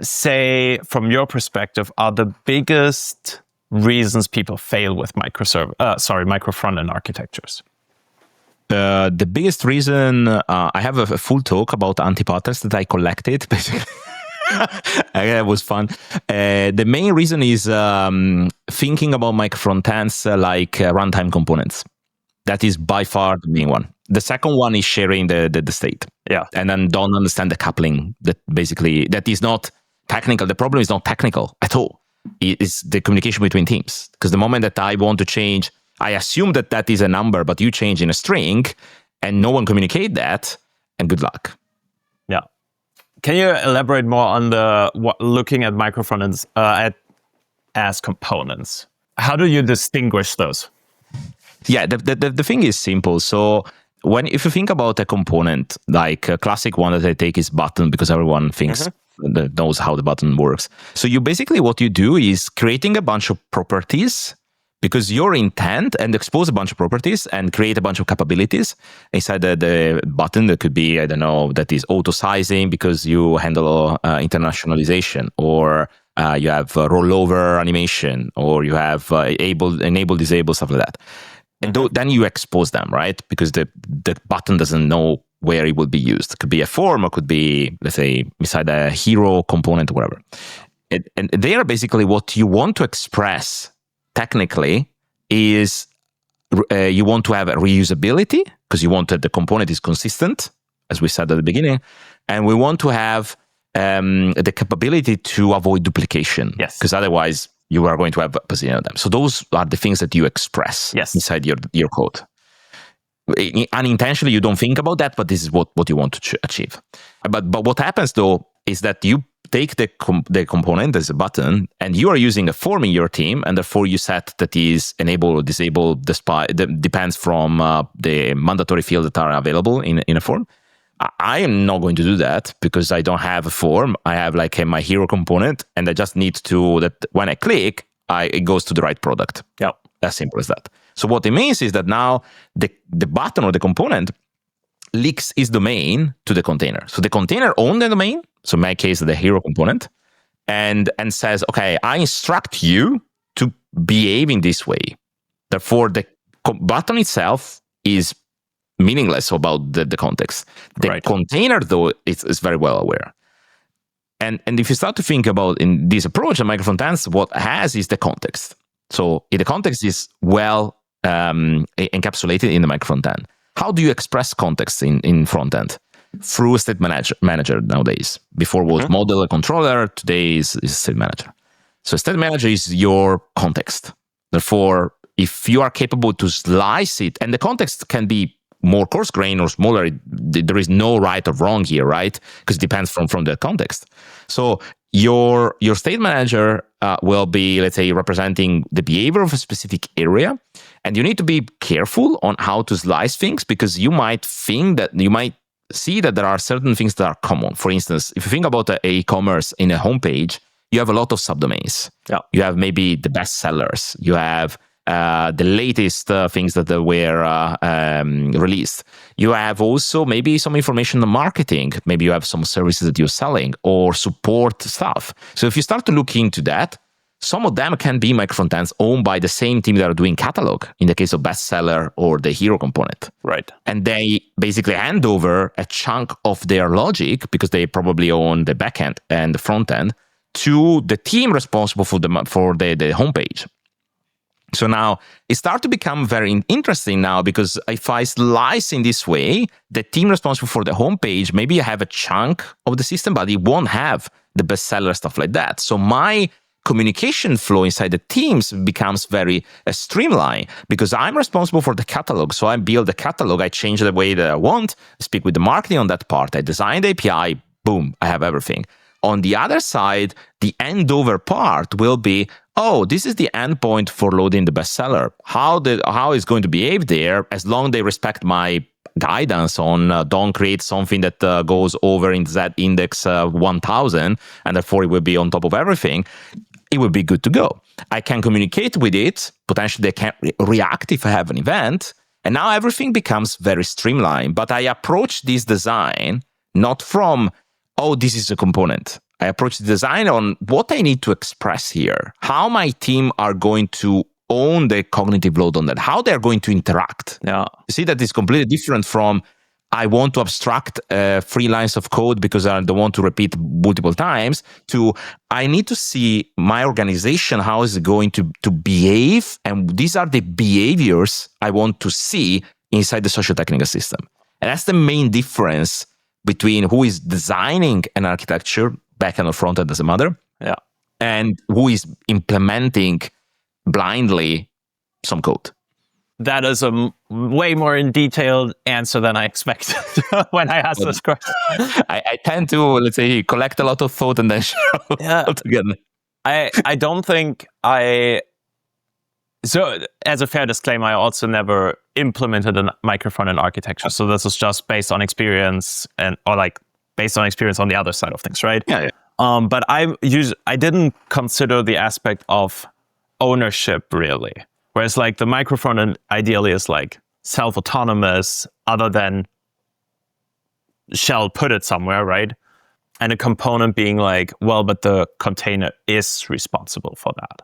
say, from your perspective, are the biggest reasons people fail with micro-frontend architectures? The biggest reason, I have a full talk about anti-patterns that I collected, basically. It was fun. The main reason is thinking about micro-frontends like runtime components. That is by far the main one. The second one is sharing the state. Yeah. And then don't understand the coupling. That is not technical. The problem is not technical at all. It is the communication between teams. Because the moment that I want to change, I assume that is a number, but you change in a string, and no one communicate that, and good luck. Yeah. Can you elaborate more on looking at microfrontends as components? How do you distinguish those? Yeah, the thing is simple. So if you think about a component, like a classic one that I take is button, because everyone thinks knows how the button works. So what you do is creating a bunch of properties, because your intent, and expose a bunch of properties and create a bunch of capabilities inside the button. That could be, I don't know, that is auto sizing because you handle internationalization, or you have rollover animation, or you have enable, disable, stuff like that. And then you expose them, right? Because the button doesn't know where it will be used. It could be a form, or could be, let's say, beside a hero component or whatever. And they are basically what you want to express technically is you want to have a reusability, because you want that the component is consistent, as we said at the beginning. And we want to have the capability to avoid duplication. Yes. Because otherwise, you are going to have a bazillion of them. So those are the things that you express inside your code. unintentionally you don't think about that, but this is what you want to achieve. But what happens though is that you take the component as a button, and you are using a form in your team, and therefore you set that is enable or disable depends from the mandatory fields that are available in a form. I am not going to do that because I don't have a form. I have like my hero component, and I just need to that when I click, it goes to the right product. Yeah, as simple as that. So what it means is that now the button or the component leaks its domain to the container. So the container owns the domain. So in my case, the hero component, and says, okay, I instruct you to behave in this way. Therefore, the button itself is meaningless about the context. The container, though, is very well aware. And if you start to think about in this approach, the Micro-frontends, what has is the context. So the context is well encapsulated in the Micro-frontend. How do you express context in front-end? Through a state manager nowadays. Before was model, a controller, today is state manager. So state manager is your context. Therefore, if you are capable to slice it, and the context can be more coarse-grained or smaller, there is no right or wrong here, right? Because it depends from the context. So your state manager will be, let's say, representing the behavior of a specific area. And you need to be careful on how to slice things, because you might see that there are certain things that are common. For instance, if you think about e-commerce in a homepage, you have a lot of subdomains. Yeah. You have maybe the best sellers. You have the latest things that were released. You have also maybe some information on marketing. Maybe you have some services that you're selling or support stuff. So if you start to look into that, some of them can be Micro-frontends owned by the same team that are doing catalog, in the case of bestseller or the hero component. Right. And they basically hand over a chunk of their logic, because they probably own the backend and the front end, to the team responsible for the homepage. So now it starts to become very interesting now, because if I slice in this way, the team responsible for the homepage, maybe I have a chunk of the system, but it won't have the bestseller stuff like that. So my communication flow inside the teams becomes very streamlined, because I'm responsible for the catalog. So I build the catalog, I change the way that I want, speak with the marketing on that part, I design the API, boom, I have everything. On the other side, the endover part will be, oh, this is the endpoint for loading the bestseller. How it's going to behave there, as long as they respect my guidance on don't create something that goes over in Z index 1000, and therefore it will be on top of everything. It will be good to go. I can communicate with it. Potentially, they can react if I have an event. And now everything becomes very streamlined. But I approach this design not from, oh, this is a component. I approach the design on what I need to express here, how my team are going to own the cognitive load on that, how they're going to interact. Yeah. You see that is completely different from, I want to abstract 3 lines of code because I don't want to repeat multiple times, to I need to see my organization, how is it going to behave, and these are the behaviors I want to see inside the socio-technical system. And that's the main difference between who is designing an architecture, backend or frontend as a matter, and who is implementing blindly some code. That is a way more in detailed answer than I expected when I asked this question. I tend to, let's say, collect a lot of thought and then share all together. I don't think so as a fair disclaimer, I also never implemented a micro-frontend architecture. So this is just based on experience based on experience on the other side of things, right? Yeah. But I didn't consider the aspect of ownership really. Whereas like the micro-frontend ideally is like self-autonomous, other than shall put it somewhere, right? And a component being like, well, but the container is responsible for that.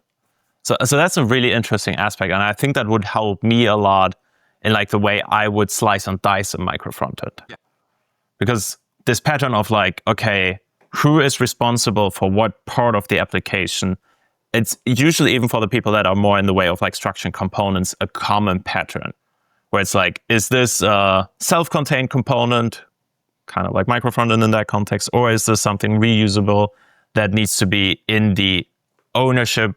So that's a really interesting aspect. And I think that would help me a lot in like the way I would slice and dice a micro-frontend. Yeah. Because this pattern of like, okay, who is responsible for what part of the application? It's usually, even for the people that are more in the way of like structuring components, a common pattern where it's like, is this a self-contained component, kind of like micro-frontend in that context, or is this something reusable that needs to be in the ownership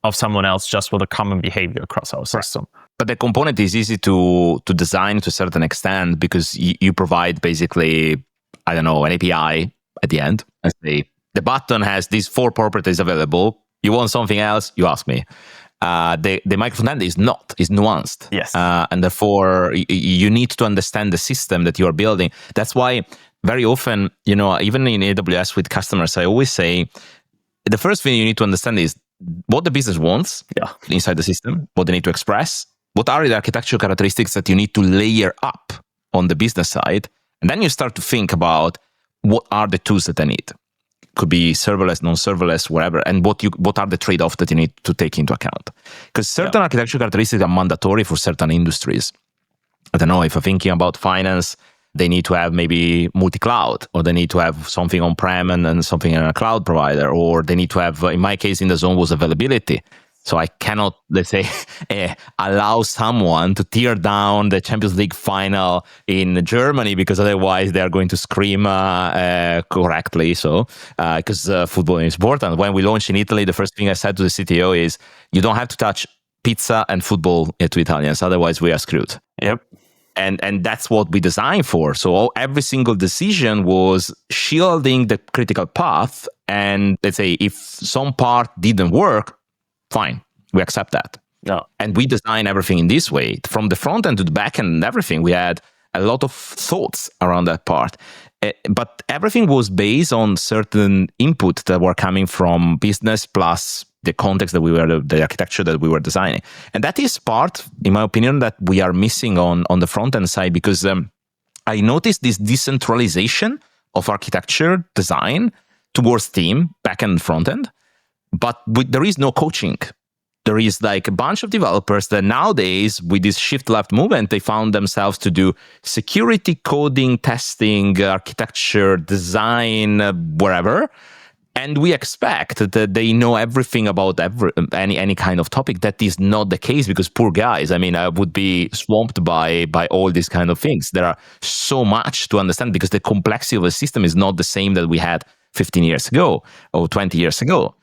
of someone else just with a common behavior across our system. But the component is easy to design to a certain extent because you provide basically, I don't know, an API at the end. And say, the button has these 4 properties available. You want something else? You ask me. The micro-frontend is not, is nuanced. Yes. And therefore, you need to understand the system that you are building. That's why very often, even in AWS with customers, I always say, the first thing you need to understand is what the business wants inside the system, what they need to express, what are the architectural characteristics that you need to layer up on the business side, and then you start to think about what are the tools that they need. Could be serverless, non-serverless, whatever, and what are the trade-offs that you need to take into account. Because certain architectural characteristics are mandatory for certain industries. I don't know, if I'm thinking about finance, they need to have maybe multi-cloud, or they need to have something on-prem and something in a cloud provider, or they need to have, in my case, in DAZN was availability. So I cannot, let's say, allow someone to tear down the Champions League final in Germany because otherwise they are going to scream correctly. So, because football is important. When we launched in Italy, the first thing I said to the CTO is, you don't have to touch pizza and football to Italians, otherwise we are screwed. Yep. And that's what we designed for. So every single decision was shielding the critical path. And let's say if some part didn't work, fine, we accept that. Yeah. And we design everything in this way. From the front end to the back end and everything, we had a lot of thoughts around that part. But everything was based on certain input that were coming from business plus the context that the architecture that we were designing. And that is part, in my opinion, that we are missing on the front end side, because I noticed this decentralization of architecture design towards team, back end, front end. But there is no coaching. There is like a bunch of developers that nowadays, with this shift left movement, they found themselves to do security, coding, testing, architecture, design, wherever. And we expect that they know everything about any kind of topic. That is not the case, because poor guys, I would be swamped by all these kind of things. There are so much to understand because the complexity of the system is not the same that we had 15 years ago or 20 years ago.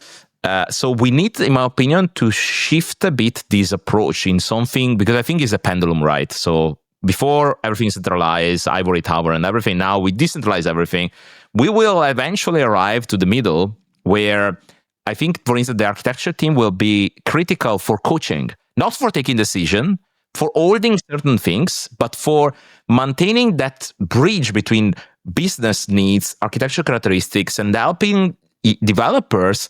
So we need, in my opinion, to shift a bit this approach in something, because I think it's a pendulum, right? So before, everything centralized, ivory tower and everything. Now we decentralize everything. We will eventually arrive to the middle where I think, for instance, the architecture team will be critical for coaching, not for taking decision, for holding certain things, but for maintaining that bridge between business needs, architecture characteristics, and helping developers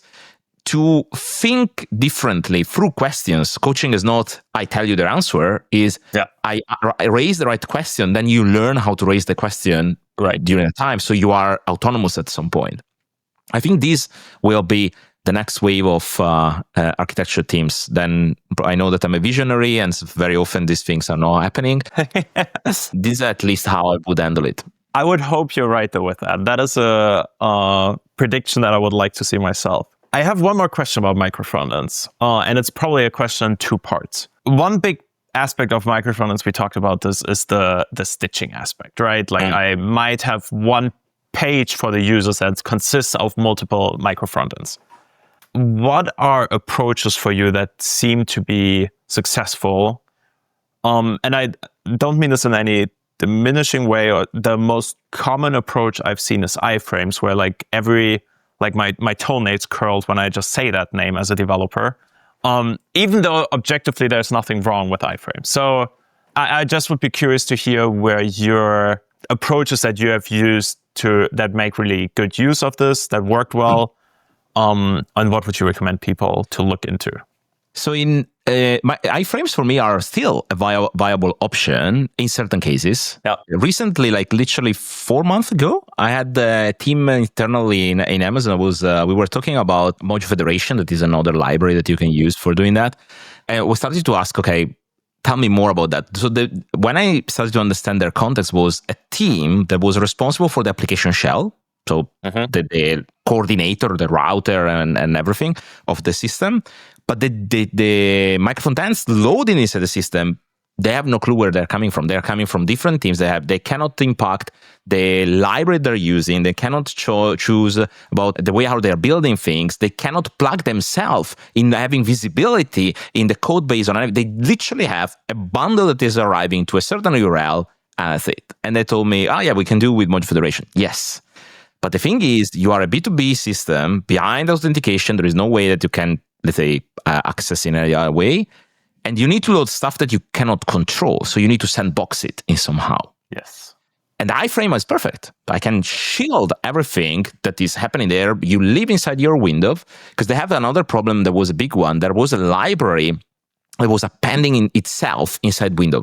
to think differently through questions. Coaching is not, I tell you the answer, is I raise the right question, then you learn how to raise the question during the time, so you are autonomous at some point. I think this will be the next wave of architecture teams. Then I know that I'm a visionary, and very often these things are not happening. This is at least how I would handle it. I would hope you're right though with that. That is a prediction that I would like to see myself. I have one more question about micro-frontends, and it's probably a question in 2 parts. One big aspect of micro-frontends we talked about this is the stitching aspect, right? Like I might have one page for the users that consists of multiple micro-frontends. What are approaches for you that seem to be successful? And I don't mean this in any diminishing way. Or the most common approach I've seen is iframes, where my toenails curled when I just say that name as a developer, even though objectively there's nothing wrong with iframes. So I just would be curious to hear where your approaches that you have used that make really good use of this, that worked well, and what would you recommend people to look into? So my iframes for me are still a viable option in certain cases. Yeah. Recently, like literally 4 months ago, I had a team internally in Amazon. We were talking about Module Federation, that is another library that you can use for doing that. And we started to ask, okay, tell me more about that. So when I started to understand their context, was a team that was responsible for the application shell. So the coordinator, the router, and everything of the system. But the micro-frontends loading inside the system they have no clue where they're coming from. They're coming from different teams. They cannot impact the library they're using. They cannot choose about the way how they're building things. They cannot plug themselves in having visibility in the code base on it. They literally have a bundle that is arriving to a certain URL, and that's it. And they told me, oh yeah, we can do with module federation. Yes. But the thing is, you are a B2B system. Behind authentication, there is no way that you can, let's say, access in any other way. And you need to load stuff that you cannot control. So you need to sandbox it in somehow. Yes. And the iframe is perfect. I can shield everything that is happening there. You live inside your window, because they have another problem that was a big one. There was a library that was appending in itself inside window.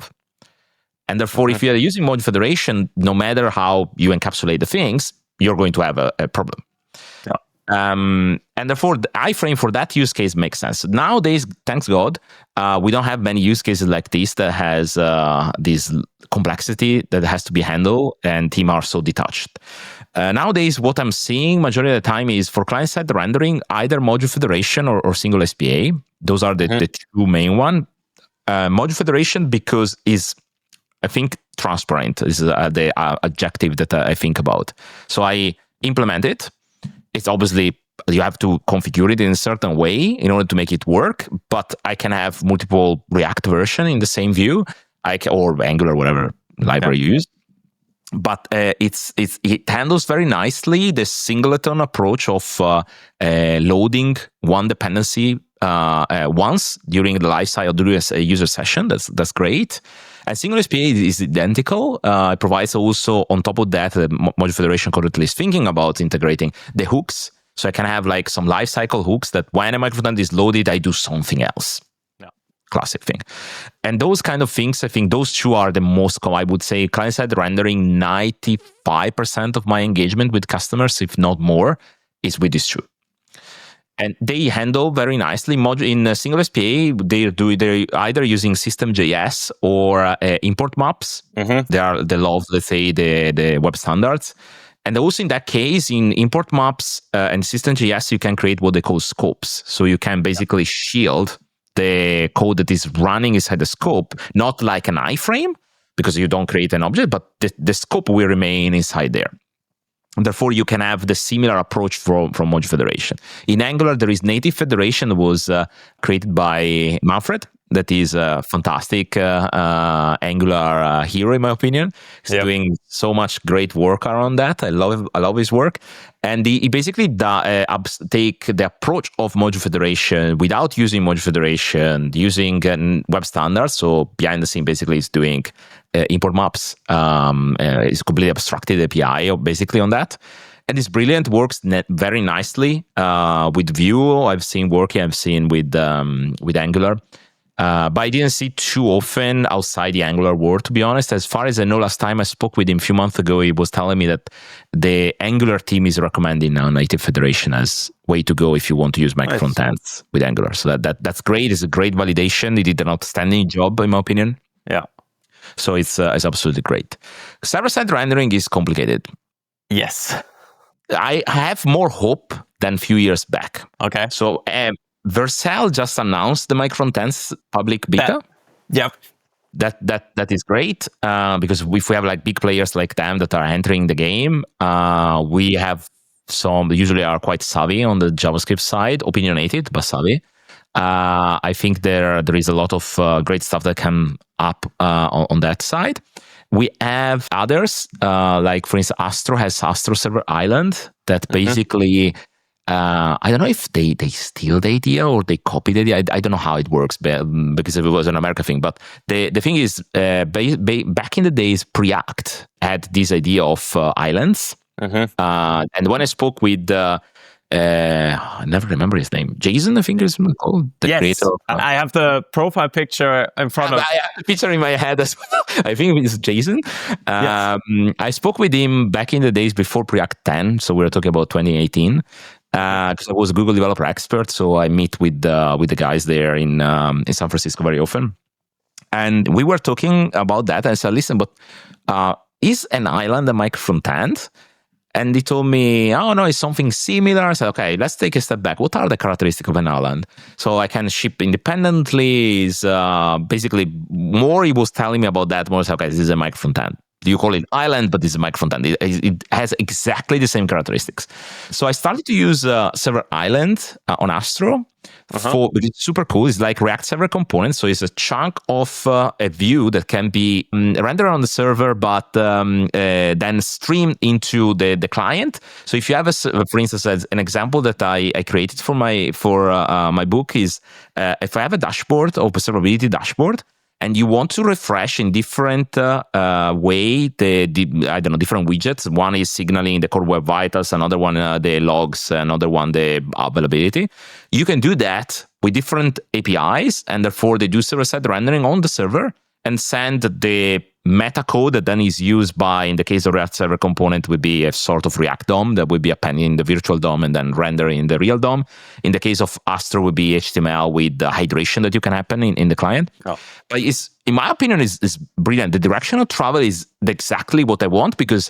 And therefore, if you're using module federation, no matter how you encapsulate the things, you're going to have a problem. Yeah. And therefore, the iframe for that use case makes sense. Nowadays, thanks God, we don't have many use cases like this that has this complexity that has to be handled, and teams are so detached. Nowadays, what I'm seeing majority of the time is for client-side rendering, either module federation or single SPA. Those are the two main one. Module federation, because is, I think, transparent is the adjective that I think about. So I implement it. It's obviously, you have to configure it in a certain way in order to make it work, but I can have multiple React version in the same view, or Angular, whatever library you use. But it handles very nicely the singleton approach of loading one dependency once during the lifecycle, during a user session. That's great. And single SPA is identical. It provides also, on top of that, the module federation currently is thinking about integrating the hooks. So I can have like some lifecycle hooks that when a microfrontend is loaded, I do something else. Yeah. Classic thing. And those kind of things, I think those two are the most common. I would say client-side rendering, 95% of my engagement with customers, if not more, is with these two. And they handle very nicely. In single SPA, they're either using System.js or import maps. They love, let's say, the web standards. And also in that case, in import maps and System.js, you can create what they call scopes. So you can basically shield the code that is running inside the scope, not like an iframe, because you don't create an object, but the scope will remain inside there. And therefore, you can have the similar approach from module federation. In Angular, there is native federation that was created by Manfred. That is a fantastic Angular hero, in my opinion. He's doing so much great work around that. I love his work. And he basically take the approach of module federation without using module federation, using web standards. So behind the scene, basically, is doing import maps. It's completely abstracted API, basically, on that. And it's brilliant, works very nicely with Vue. I've seen with Angular. But I didn't see too often outside the Angular world, to be honest. As far as I know, last time I spoke with him a few months ago, he was telling me that the Angular team is recommending now native federation as way to go if you want to use Micro-frontends with Angular. So that's great. It's a great validation. He did an outstanding job, in my opinion. Yeah. So it's absolutely great. Server-side rendering is complicated. Yes. I have more hope than a few years back. Okay. So Vercel just announced the Micro-frontends public beta. That is great because if we have like big players like them that are entering the game, we have some usually are quite savvy on the JavaScript side, opinionated but savvy. I think there is a lot of great stuff that come up on that side. We have others like, for instance, Astro has Astro Server Island that basically. I don't know if they steal the idea or they copy the idea. I don't know how it works because it was an American thing. But the thing is, back in the days, Preact had this idea of islands. And when I spoke with, I never remember his name, Jason, I think is called. The creator. I have the profile picture in front of me. I have the picture in my head as well. I think it's Jason. I spoke with him back in the days before Preact 10. So we were talking about 2018. Because I was a Google developer expert, so I meet with the guys there in San Francisco very often, and we were talking about that. And I said, "Listen, but is an island a micro-frontend?" And he told me, oh no, it's something similar. I said, okay, let's take a step back. What are the characteristics of an island? So I can ship independently. Is basically more he was telling me about that. More, I said, okay, this is a micro-frontend. You call it island, but it's a micro-frontend. It has exactly the same characteristics. So I started to use Server Island on Astro, which is super cool. It's like React Server components. So it's a chunk of a view that can be rendered on the server, but then streamed into the client. So if you have, for instance, as an example that I created for my book is if I have a dashboard, observability dashboard, and you want to refresh in different way different widgets. One is signaling the core web vitals, another one the logs, another one the availability. You can do that with different APIs, and therefore they do server-side rendering on the server and send the meta code that then is used by, in the case of React Server component, would be a sort of React DOM that would be appended in the virtual DOM and then rendering in the real DOM. In the case of Astro, would be HTML with the hydration that you can happen in the client. Oh. But in my opinion, is brilliant. The direction of travel is exactly what I want, because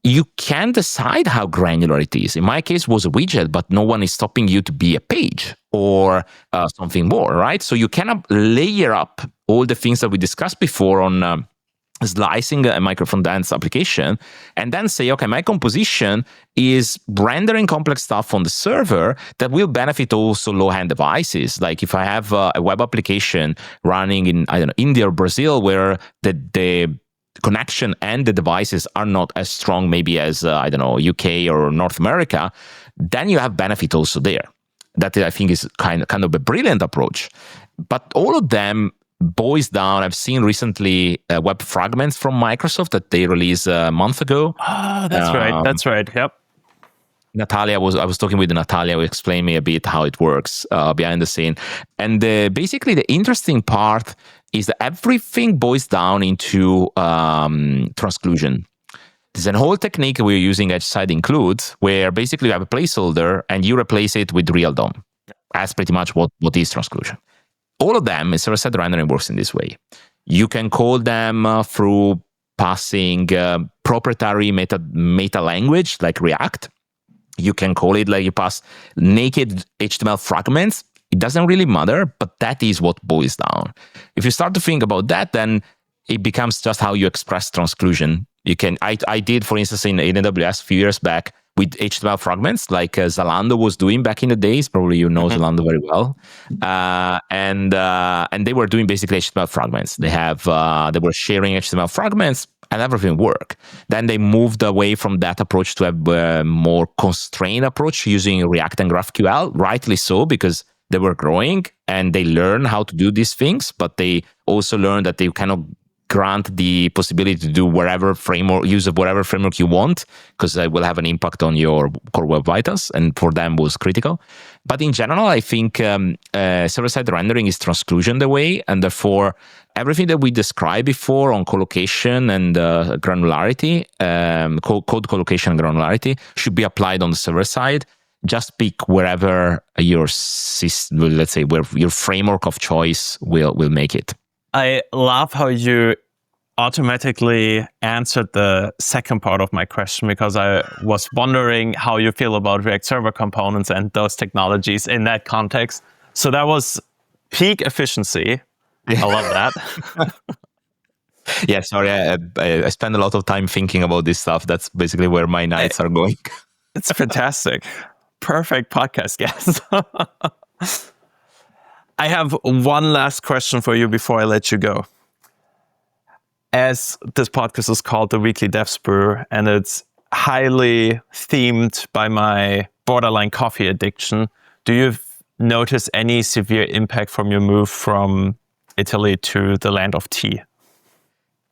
you can decide how granular it is. In my case, it was a widget, but no one is stopping you to be a page or something more, right? So you can layer up all the things that we discussed before on slicing a micro-frontends application, and then say, okay, my composition is rendering complex stuff on the server that will benefit also low-end devices. Like if I have a web application running in, I don't know, India or Brazil, where the connection and the devices are not as strong maybe as, I don't know, UK or North America, then you have benefit also there. That I think is kind of a brilliant approach. But all of them boils down. I've seen recently web fragments from Microsoft that they released a month ago. Oh, that's right. That's right. Yep. Natalia I was talking with Natalia, who explained me a bit how it works behind the scene. And basically the interesting part is that everything boils down into transclusion. There's a whole technique we're using at Side Include, where basically you have a placeholder and you replace it with real DOM. That's pretty much what is transclusion. All of them, server-side rendering works in this way. You can call them through passing proprietary meta language like React. You can call it like you pass naked HTML fragments. It doesn't really matter, but that is what boils down. If you start to think about that, then it becomes just how you express transclusion. You can. I did, for instance, in AWS a few years back with HTML fragments, like Zalando was doing back in the days. Probably you know Zalando very well, and they were doing basically HTML fragments. They were sharing HTML fragments, and everything worked. Then they moved away from that approach to a more constrained approach using React and GraphQL. Rightly so, because they were growing and they learned how to do these things, but they also learned that they cannot grant the possibility to do use of whatever framework you want, because it will have an impact on your core web vitals, and for them was critical. But in general, I think server-side rendering is transclusion the way, and therefore everything that we described before on collocation and granularity, code collocation and granularity, should be applied on the server side. Just pick wherever your let's say where your framework of choice will make it. I love how you automatically answered the second part of my question, because I was wondering how you feel about React Server components and those technologies in that context. So that was peak efficiency. I love that. Yeah, sorry, I spend a lot of time thinking about this stuff. That's basically where my nights are going. It's fantastic. Perfect podcast guest. I have one last question for you before I let you go. As this podcast is called The Weekly Dev Brew, and it's highly themed by my borderline coffee addiction, do you notice any severe impact from your move from Italy to the land of tea?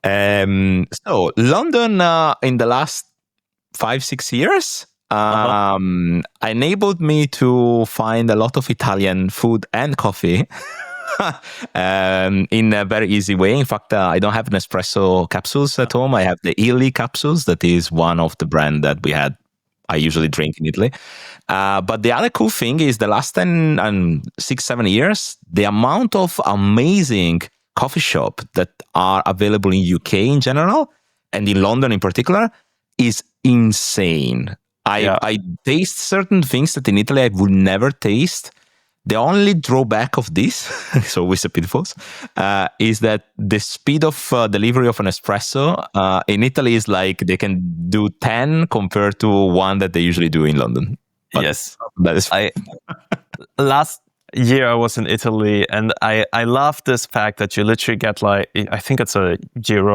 So London in the last 5-6 years enabled me to find a lot of Italian food and coffee in a very easy way. In fact, I don't have Nespresso capsules at home. I have the Illy capsules. That is one of the brand that I usually drink in Italy. But the other cool thing is the last 6-7 years, the amount of amazing coffee shop that are available in UK in general and in London in particular is insane. I taste certain things that in Italy I would never taste. The only drawback of this, it's always a pitfalls, is that the speed of delivery of an espresso in Italy is like they can do 10 compared to 1 that they usually do in London. But yes. That is Last year I was in Italy, and I love this fact that you literally get like, I think it's €1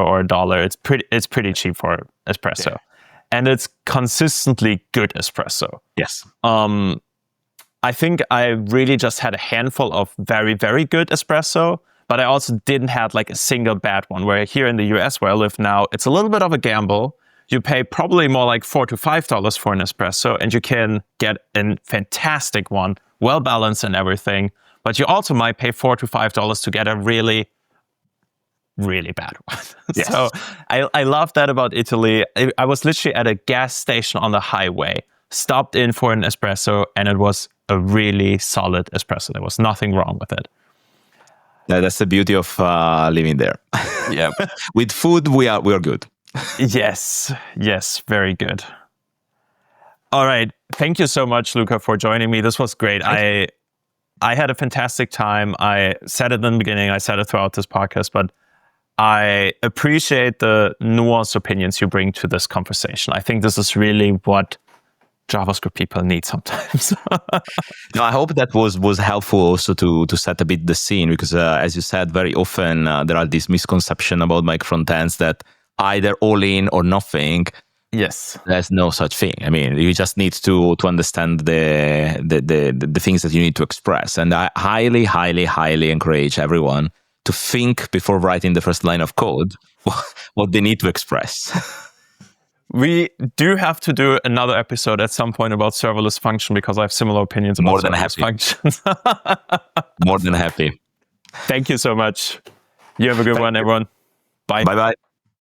or $1. It's pretty cheap for espresso. Yeah. And it's consistently good espresso. Yes. I think I really just had a handful of very, very good espresso, but I also didn't have like a single bad one. Where here in the US where I live now, it's a little bit of a gamble. You pay probably more like $4 to $5 for an espresso, and you can get a fantastic one, well balanced and everything. But you also might pay $4 to $5 to get a really, really bad one. Yes. So I love that about Italy. I was literally at a gas station on the highway, stopped in for an espresso, and it was a really solid espresso. There was nothing wrong with it. That's the beauty of living there. Yeah. With food, we are good. Yes, very good. All right. Thank you so much, Luca, for joining me. This was great. I had a fantastic time. I said it in the beginning, I said it throughout this podcast, but I appreciate the nuanced opinions you bring to this conversation. I think this is really what JavaScript people need sometimes. No, I hope that was helpful also to set a bit the scene, because as you said, very often there are these misconceptions about micro-frontends that either all in or nothing. Yes. There's no such thing. I mean, you just need to understand the things that you need to express. And I highly, highly, highly encourage everyone to think before writing the first line of code what they need to express. We do have to do another episode at some point about serverless function, because I have similar opinions about serverless functions. More than happy. Thank you so much. You have a good one, everyone. Bye. Bye-bye.